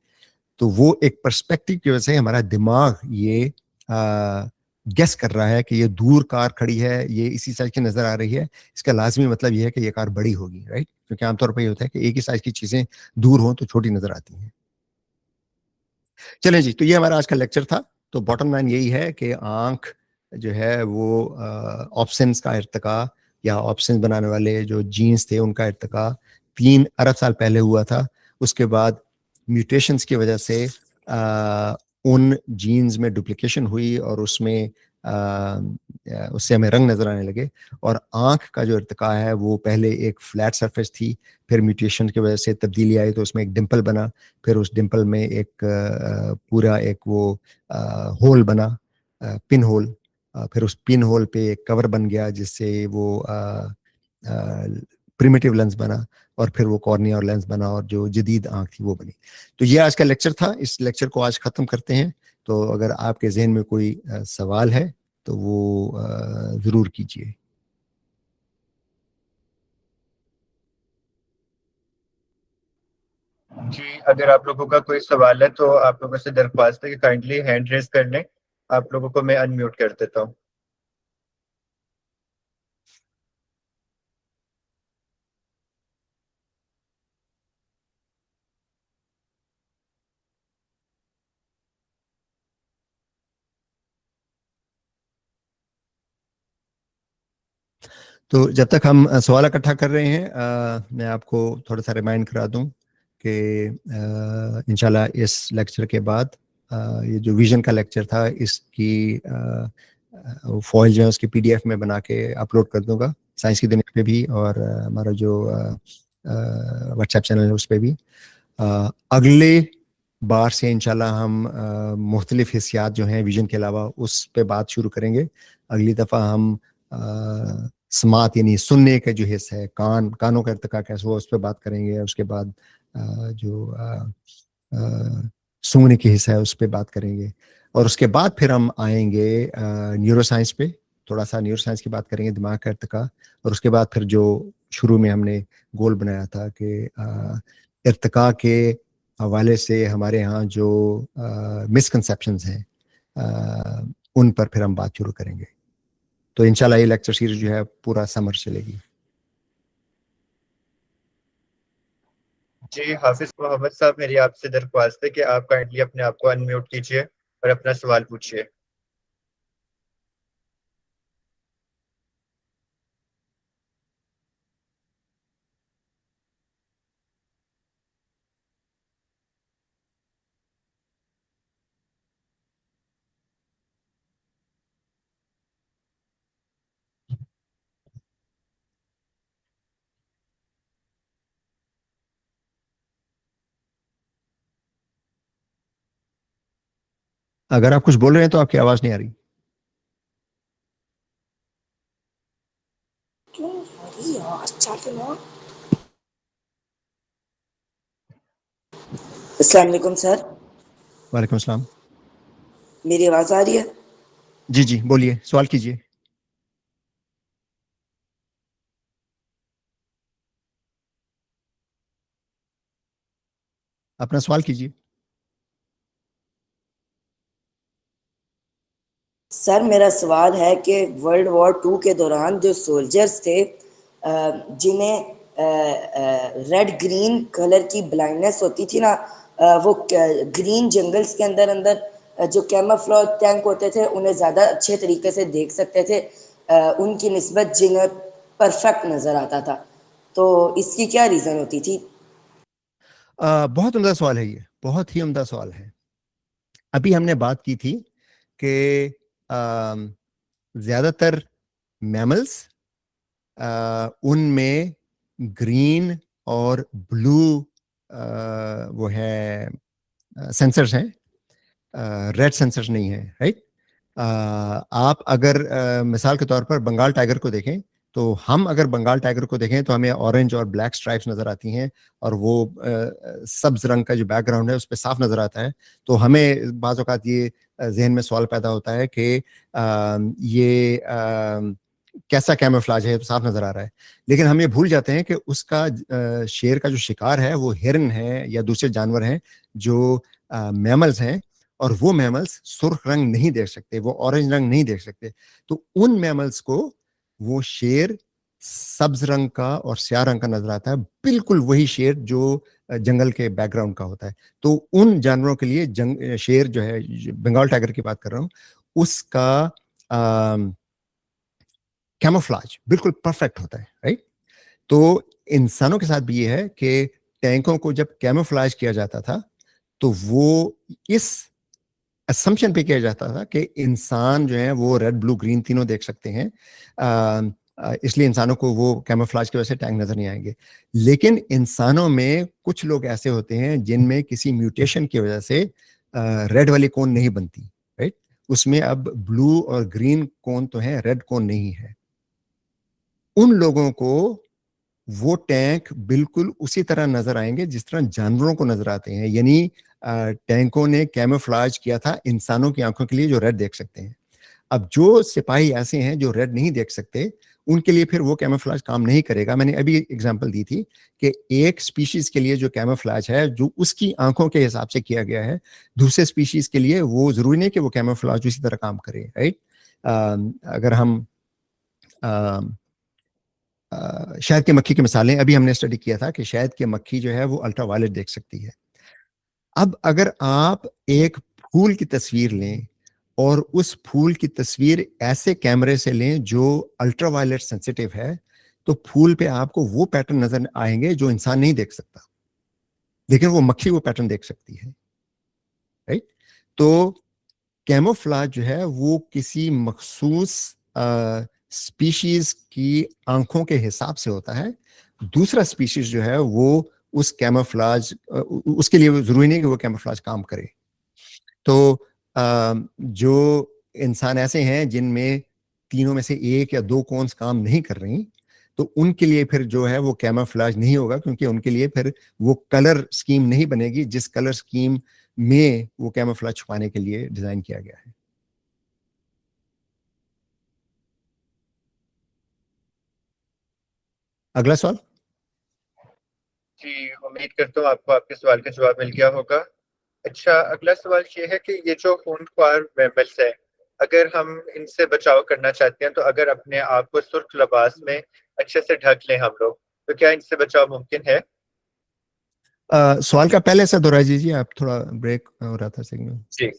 Speaker 2: तो वो एक पर्सपेक्टिव की वजह से हमारा दिमाग ये गेस कर रहा है कि ये दूर कार खड़ी है, ये इसी साइज की नजर आ रही है, इसका लाजमी मतलब ये है कि ये कार बड़ी होगी, राइट। क्योंकि आमतौर पर ये होता है कि एक ही साइज की चीजें दूर हों तो छोटी नजर आती हैं। चलें जी, तो ये हमारा आज का लेक्चर था। तो बॉटम लाइन यही है कि आंख जो है वो ऑप्शंस का इर्तिका या ऑप्शंस बनाने वाले जो जीन्स थे उनका इर्तिका 3 अरब साल पहले हुआ था। उसके बाद म्यूटेशंस की वजह से उन जीन्स में डुप्लीकेशन हुई और उसमें उससे हमें रंग नजर आने लगे। और आंख का जो इर्तिका है वो पहले एक फ्लैट सरफेस थी, फिर म्यूटेशन की वजह से तब्दीली आई तो उसमें एक डिंपल बना, फिर उस डिंपल में एक पूरा एक वो होल बना, पिन होल, फिर उस पिन होल पे एक कवर बन गया जिससे वो प्रिमिटिव लेंस बना, और फिर वो कॉर्निया और लेंस बना, और जो जदीद आंख थी वो बनी। तो ये आज का लेक्चर था, इस लेक्चर को आज ख़त्म करते हैं। तो अगर आपके जहन में कोई सवाल है तो वो ज़रूर कीजिए।
Speaker 1: जी, अगर आप लोगों का कोई सवाल है तो आप लोगों से दरख्वास्त है कि काइंडली हैंड रेज कर लें। आप लोगों को मैं अनम्यूट कर देता हूँ।
Speaker 2: तो जब तक हम सवाल इकट्ठा कर रहे हैं, मैं आपको थोड़ा सा रिमाइंड करा दूं कि इंशाल्लाह इस लेक्चर के बाद ये जो विजन का लेक्चर था इसकी फॉइल जो है उसकी पीडीएफ में बना के अपलोड कर दूंगा साइंस की दुनिया पे भी, और हमारा जो व्हाट्सएप चैनल है उस पर भी। अगले बार से इंशाल्लाह हम मुख्तलिफ हिस्सात जो हैं विजन के अलावा उस पे बात शुरू करेंगे। अगली दफ़ा हम समात यानी सुनने का जो हिस्सा है, कानों का इर्तिका कैसे हुआ उस पर बात करेंगे। उसके बाद जो सूंघने की हिस्सा है उस पर बात करेंगे, और उसके बाद फिर हम आएंगे न्यूरो साइंस पे, थोड़ा सा न्यूरो साइंस की बात करेंगे, दिमाग का इर्तिका। और उसके बाद फिर जो शुरू में हमने गोल बनाया था कि इर्तिका के हवाले से हमारे यहाँ जो मिसकंसेप्शंस हैं उन पर फिर हम बात शुरू करेंगे। तो इंशाल्लाह ये लेक्चर सीरीज जो है पूरा समर चलेगी।
Speaker 1: जी, हाफिज मोहम्मद साहब, मेरी आपसे दरख्वास्त है कि आप काइंडली अपने आप को अनम्यूट कीजिए और अपना सवाल पूछिए।
Speaker 2: अगर आप कुछ बोल रहे हैं तो आपकी आवाज नहीं आ रही।
Speaker 3: अस्सलाम वालेकुम सर।
Speaker 2: वालेकुम अस्सलाम।
Speaker 3: मेरी आवाज़ आ रही है?
Speaker 2: जी जी बोलिए, सवाल कीजिए। अपना सवाल कीजिए।
Speaker 3: सर मेरा सवाल है कि वर्ल्ड वॉर 2 के दौरान जो सोल्जर्स थे जिन्हें रेड ग्रीन कलर की ब्लाइंडनेस होती थी ना, वो ग्रीन जंगल्स के अंदर अंदर जो कैमोफ्लेज टैंक होते थे उन्हें ज़्यादा अच्छे तरीके से देख सकते थे उनकी निस्बत जिन्हें परफेक्ट नज़र आता था। तो इसकी क्या रीज़न होती थी?
Speaker 2: बहुत उम्दा सवाल है, ये बहुत ही उम्दा सवाल है। अभी हमने बात की थी कि ज़्यादातर मैमल्स उनमें ग्रीन और ब्लू वो है सेंसर्स हैं, रेड सेंसर्स नहीं है, राइट। आप अगर मिसाल के तौर पर बंगाल टाइगर को देखें, तो हम अगर बंगाल टाइगर को देखें तो हमें ऑरेंज और ब्लैक स्ट्राइप्स नजर आती हैं, और वो सब्ज रंग का जो बैकग्राउंड है उस पर साफ नजर आता है। तो हमें बाज़ औक़ात ये जहन में सवाल पैदा होता है कि ये कैसा कैमोफ्लेज है, तो साफ नजर आ रहा है। लेकिन हम ये भूल जाते हैं कि उसका शेर का जो शिकार है वो हिरन है या दूसरे जानवर हैं जो मैमल्स हैं, और वो मैमल्स सुर्ख रंग नहीं देख सकते, वो ऑरेंज रंग नहीं देख सकते। तो उन मैमल्स को वो शेर सब्ज रंग का और स्याह रंग का नजर आता है, बिल्कुल वही शेर जो जंगल के बैकग्राउंड का होता है। तो उन जानवरों के लिए शेर जो है, बंगाल टाइगर की बात कर रहा हूँ, उसका कैमोफ्लेज बिल्कुल परफेक्ट होता है, राइट। तो इंसानों के साथ भी ये है कि टैंकों को जब कैमोफ्लेज किया जाता था तो वो इस असम्पशन पे किया जाता था कि इंसान जो है वो रेड ब्लू ग्रीन तीनों देख सकते हैं, इसलिए इंसानों को वो कैमोफ्लेज की वजह से टैंक नजर नहीं आएंगे। लेकिन इंसानों में कुछ लोग ऐसे होते हैं जिनमें किसी म्यूटेशन की वजह से रेड वाली कोन नहीं बनती, राइट। उसमें अब ब्लू और ग्रीन कोन तो है, रेड कोन नहीं है। उन लोगों को वो टैंक बिल्कुल उसी तरह नजर आएंगे जिस तरह जानवरों को नजर आते हैं, यानी टैंकों ने कैमोफ्लेज किया था इंसानों की आंखों के लिए जो रेड देख सकते हैं। अब जो सिपाही ऐसे हैं जो रेड नहीं देख सकते, उनके लिए फिर वो कैमोफ्लेज काम नहीं करेगा। मैंने अभी एग्जांपल दी थी कि एक स्पीशीज के लिए जो कैमोफ्लेज है जो उसकी आंखों के हिसाब से किया गया है, दूसरे स्पीशीज के लिए वो जरूरी नहीं कि वो कैमोफ्लेज उसी तरह काम करे, राइट। अगर हम शहद की मक्खी की मिसालें, अभी हमने स्टडी किया था कि शहद की मक्खी जो है वो अल्ट्रावायलेट देख सकती है। अब अगर आप एक फूल की तस्वीर लें और उस फूल की तस्वीर ऐसे कैमरे से लें जो अल्ट्रावायलेट सेंसिटिव है, तो फूल पे आपको वो पैटर्न नजर आएंगे जो इंसान नहीं देख सकता, लेकिन वो मक्खी वो पैटर्न देख सकती है, राइट। तो कैमोफ्लेज जो है वो किसी मखसूस स्पीशीज की आंखों के हिसाब से होता है। दूसरा स्पीशीज जो है वो उस कैमोफ्लेज, उसके लिए जरूरी नहीं कि वो कैमोफ्लेज काम करे। तो जो इंसान ऐसे हैं जिनमें तीनों में से एक या दो कोन्स काम नहीं कर रही, तो उनके लिए फिर जो है वो कैमोफ्लेज नहीं होगा, क्योंकि उनके लिए फिर वो कलर स्कीम नहीं बनेगी जिस कलर स्कीम में वो कैमोफ्लेज छुपाने के लिए डिजाइन किया गया है। अगला सवाल।
Speaker 1: जी, उम्मीद करता हूँ आपको आपके सवाल का जवाब मिल गया होगा। अच्छा, अगला सवाल ये है कि ये जो खूंखार मैमल्स है, अगर हम इनसे बचाव करना चाहते हैं तो अगर अपने आप को सुर्ख लिबास में अच्छे से ढक लें हम लोग, तो क्या इनसे बचाव मुमकिन है?
Speaker 2: सवाल का पहले से दोहरा दीजिए आप, थोड़ा ब्रेक हो रहा था सिग्नल।
Speaker 1: जी,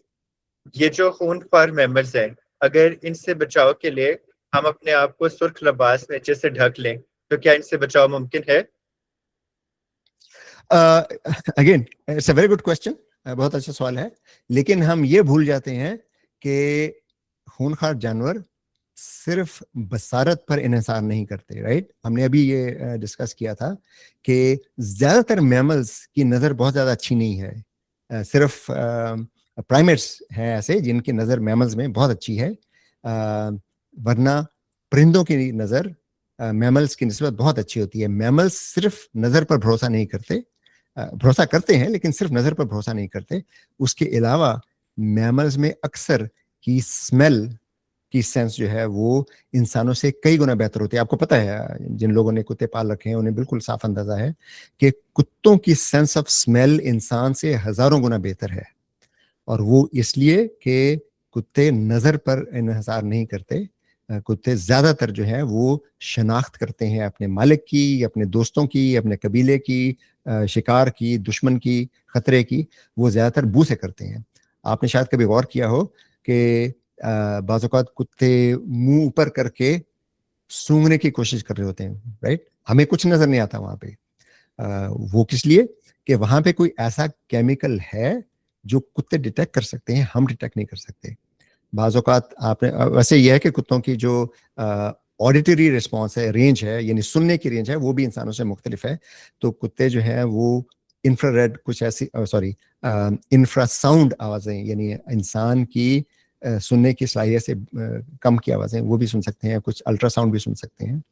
Speaker 1: ये जो खूंखार मैमल्स हैं, अगर इनसे बचाव के लिए हम अपने आप को सुर्ख लिबास में अच्छे से ढक लें, तो क्या इनसे बचाव मुमकिन है?
Speaker 2: Again it's a very good question, बहुत अच्छा सवाल है। लेकिन हम ये भूल जाते हैं कि खूंखार जानवर सिर्फ बसारत पर इन्हिसार नहीं करते, राइट। हमने अभी ये डिस्कस किया था कि ज्यादातर मैमल्स की नजर बहुत ज्यादा अच्छी नहीं है। सिर्फ प्राइमेट्स हैं ऐसे जिनकी नजर मैमल्स में बहुत अच्छी है, वरना परिंदों की नजर मैमल्स की निस्बत बहुत अच्छी होती है। मैमल्स सिर्फ नजर पर भरोसा नहीं करते, भरोसा करते हैं लेकिन सिर्फ नजर पर भरोसा नहीं करते। उसके अलावा मैमल्स में अक्सर की स्मेल की सेंस जो है वो इंसानों से कई गुना बेहतर होती है। आपको पता है, जिन लोगों ने कुत्ते पाल रखे हैं उन्हें बिल्कुल साफ अंदाजा है कि कुत्तों की सेंस ऑफ स्मेल इंसान से हजारों गुना बेहतर है। और वो इसलिए कि कुत्ते नजर पर इन्हिसार नहीं करते। कुत्ते ज्यादातर जो है वो शनाख्त करते हैं अपने मालिक की, अपने दोस्तों की, अपने कबीले की, शिकार की, दुश्मन की, खतरे की, वो ज्यादातर बू से करते हैं। आपने शायद कभी गौर किया हो कि बाज़ औक़ात कुत्ते मुंह ऊपर करके सूंघने की कोशिश कर रहे होते हैं, राइट। हमें कुछ नजर नहीं आता वहां पे। वो किस लिए? कि वहां पे कोई ऐसा केमिकल है जो कुत्ते डिटेक्ट कर सकते हैं, हम डिटेक्ट नहीं कर सकते। बाज़ औक़ात आपने वैसे यह है कि कुत्तों की जो ऑडिटरी रिस्पॉन्स है, रेंज है, यानी सुनने की रेंज है, वो भी इंसानों से मुख्तलिफ है। तो कुत्ते जो है वो इंफ्रारेड कुछ ऐसी, सॉरी, इंफ्रासाउंड आवाज़ें, यानी इंसान की सुनने की सलाहियत से कम की आवाज़ें वो भी सुन सकते हैं, कुछ अल्ट्रासाउंड भी सुन सकते हैं।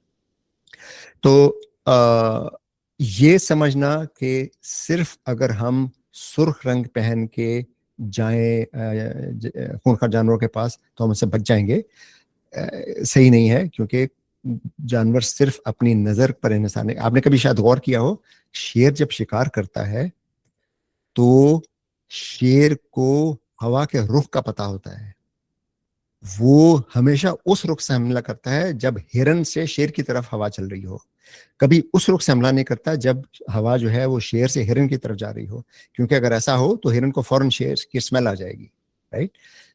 Speaker 2: तो ये समझना कि सिर्फ अगर हम सुर्ख रंग पहन के जाएं खूंखार जानवरों के पास तो हम उससे बच जाएंगे, सही नहीं है। क्योंकि जानवर सिर्फ अपनी नजर पर इन्हिसार नहीं। आपने कभी शायद गौर किया हो, शेर जब शिकार करता है तो शेर को हवा के रुख का पता होता है। वो हमेशा उस रुख से हमला करता है जब हिरन से शेर की तरफ हवा चल रही हो, कभी उस रुख से हमला नहीं करता जब हवा जो है वो शेर से हिरन की तरफ जा रही हो, क्योंकि अगर ऐसा हो तो हिरन को फौरन शेर की स्मेल आ जाएगी, राइट।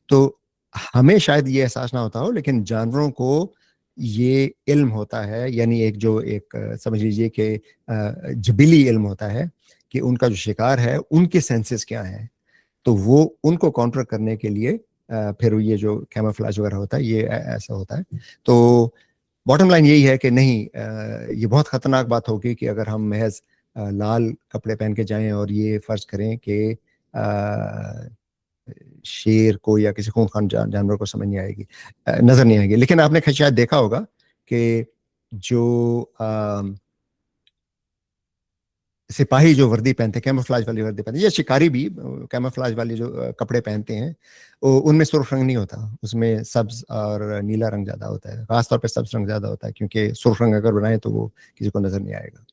Speaker 2: तो हमें शायद ये एहसास ना होता हो, लेकिन जानवरों को ये इल्म होता है, यानी एक जो एक समझ लीजिए कि जबीली इल्म होता है कि उनका जो शिकार है उनके सेंसेस क्या हैं। तो वो उनको काउंटर करने के लिए फिर ये जो कैमोफ्लेज वगैरह होता है ये ऐसा होता है। तो बॉटम लाइन यही है कि नहीं, ये बहुत खतरनाक बात होगी कि अगर हम महज लाल कपड़े पहन के जाएं और ये फर्ज करें कि शेर को या किसी खूंखार जानवर को समझ नहीं आएगी, नजर नहीं आएगी। लेकिन आपने शायद देखा होगा कि जो सिपाही जो वर्दी पहनते हैं, कैमोफ्लाज वाली वर्दी पहनते हैं, या शिकारी भी कैमोफ्लाज वाली जो कपड़े पहनते हैं, उनमें सुर्ख रंग नहीं होता, उसमें सब्ज और नीला रंग ज्यादा होता है, खासतौर पे सब्ज रंग ज्यादा होता है, क्योंकि सुर्ख रंग अगर बनाए तो वो किसी को नजर नहीं आएगा।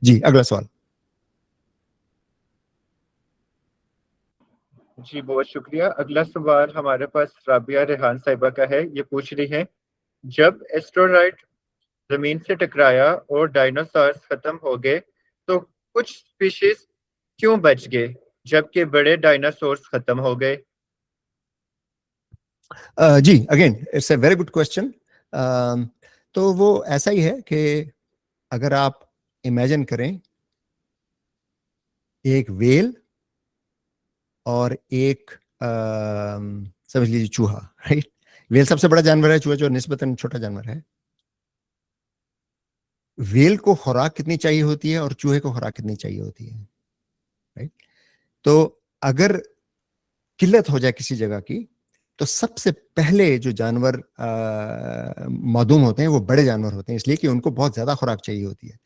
Speaker 2: जी, अगला सवाल।
Speaker 1: जी बहुत शुक्रिया। अगला सवाल हमारे पास राबिया रेहान साहिबा का है। ये पूछ रही हैं, जब एस्ट्रोनॉइट जमीन से टकराया और डायनासोर्स खत्म हो गए तो कुछ स्पीशीज क्यों बच गए जबकि बड़े डायनासोर्स खत्म हो गए?
Speaker 2: जी, again it's a very good question. तो वो ऐसा ही है कि अगर आप इमेजिन करें एक वेल और एक समझ लीजिए चूहा, राइट? वेल सबसे बड़ा जानवर है, चूहा जो निस्बतन छोटा जानवर है। वेल को खुराक कितनी चाहिए होती है और चूहे को खुराक कितनी चाहिए होती है, राइट? तो अगर किल्लत हो जाए किसी जगह की, तो सबसे पहले जो जानवर मादूम होते हैं वो बड़े जानवर होते हैं, इसलिए कि उनको बहुत ज्यादा खुराक चाहिए होती है।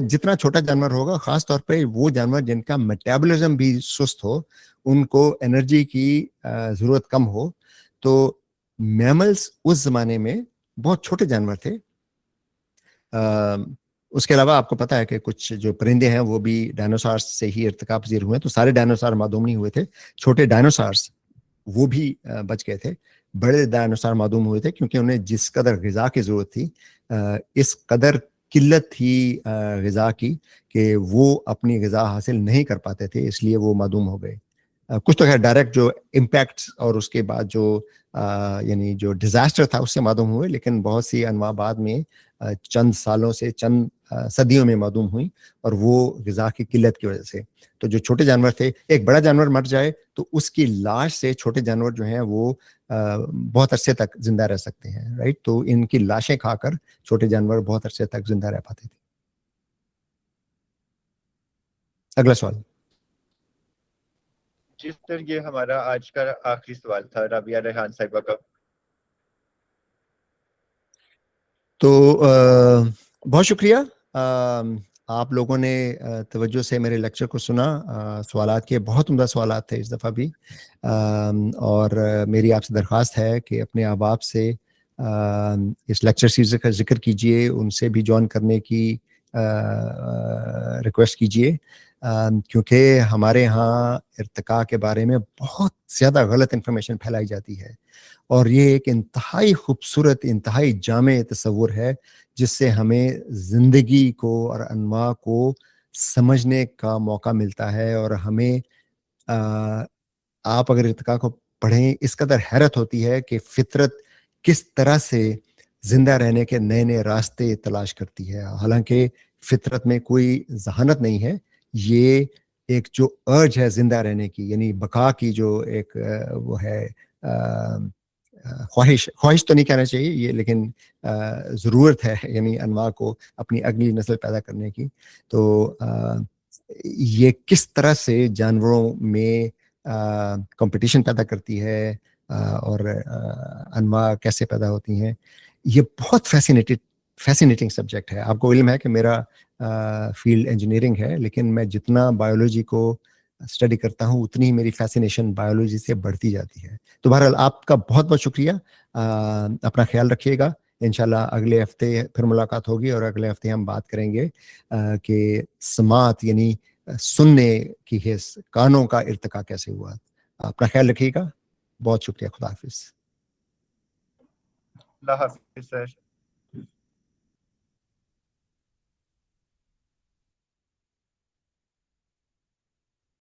Speaker 2: जितना छोटा जानवर होगा, खास तौर पे वो जानवर जिनका मेटाबॉलिज्म भी सुस्त हो, उनको एनर्जी की जरूरत कम हो। तो मैमल्स उस जमाने में बहुत छोटे जानवर थे। उसके अलावा आपको पता है कि कुछ जो परिंदे हैं वो भी डायनासोर्स से ही इर्तिका पजीर हुए, तो सारे डायनासोर मादूम नहीं हुए थे, छोटे डायनासोर्स वो भी बच गए थे। बड़े डायनासोर मादूम हुए थे क्योंकि उन्हें जिस कदर ग़िज़ा की जरूरत थी, इस कदर किल्लत थी ग़िज़ा की कि वो अपनी ग़िज़ा हासिल नहीं कर पाते थे, इसलिए वो मादूम हो गए। कुछ तो खैर डायरेक्ट जो इम्पैक्ट और उसके बाद जो यानी जो डिजास्टर था उससे मादूम हुए, लेकिन बहुत सी अनवा बाद में चंद सालों से, चंद सदियों में मादूम हुई, और वो ग़िज़ा की किल्लत की वजह से। तो जो छोटे जानवर थे, एक बड़ा जानवर मर जाए तो उसकी लाश से छोटे जानवर जो हैं वो बहुत अरसे तक जिंदा रह सकते हैं, राइट? तो इनकी लाशें खाकर छोटे जानवर बहुत अरसे तक जिंदा रह पाते थे। अगला सवाल।
Speaker 1: जी सर, ये हमारा आज का आखिरी सवाल था राबिया रेहान साहिबा का।
Speaker 2: तो बहुत शुक्रिया, आप लोगों ने तवज्जो से मेरे लेक्चर को सुना। सवालात के बहुत उम्दा सवालात थे इस दफ़ा भी, और मेरी आपसे दरख्वास्त है कि अपने अहबाब से इस लेक्चर सीरीज़ का जिक्र कीजिए, उनसे भी ज्वाइन करने की रिक्वेस्ट कीजिए, क्योंकि हमारे यहाँ इर्तिका के बारे में बहुत ज़्यादा गलत इन्फॉर्मेशन फैलाई जाती है, और ये एक इंतहाई खूबसूरत, इंतहाई जामे तस्वुर है जिससे हमें ज़िंदगी को और अनवा को समझने का मौका मिलता है। और हमें आप अगर इर्तिका को पढ़ें, इस कदर हैरत होती है कि फितरत किस तरह से जिंदा रहने के नए नए रास्ते तलाश करती है। हालांकि फितरत में कोई जहानत नहीं है, ये एक जो अर्ज है जिंदा रहने की, यानी बका की जो एक वो है ख्वाहिश तो नहीं कहना चाहिए ये, लेकिन ज़रूरत है यानी अनवा को अपनी अगली नस्ल पैदा करने की। तो ये किस तरह से जानवरों में कंपटीशन पैदा करती है, और अनवा कैसे पैदा होती हैं, ये बहुत फैसिनेटिंग सब्जेक्ट है। आपको इल्म है कि मेरा फील्ड इंजीनियरिंग है, लेकिन मैं जितना बायोलॉजी को स्टडी करता हूँ उतनी ही मेरी फैसिनेशन बायोलॉजी से बढ़ती जाती है। तो बहरहाल आपका बहुत बहुत शुक्रिया, अपना ख्याल रखिएगा। इंशाल्लाह अगले हफ्ते फिर मुलाकात होगी, और अगले हफ्ते हम बात करेंगे कि समात यानी सुनने की हिस्स, कानों का इर्तिका कैसे हुआ। अपना ख्याल रखिएगा, बहुत शुक्रिया, खुदा हाफिज।
Speaker 1: अल्लाह हाफिज सर।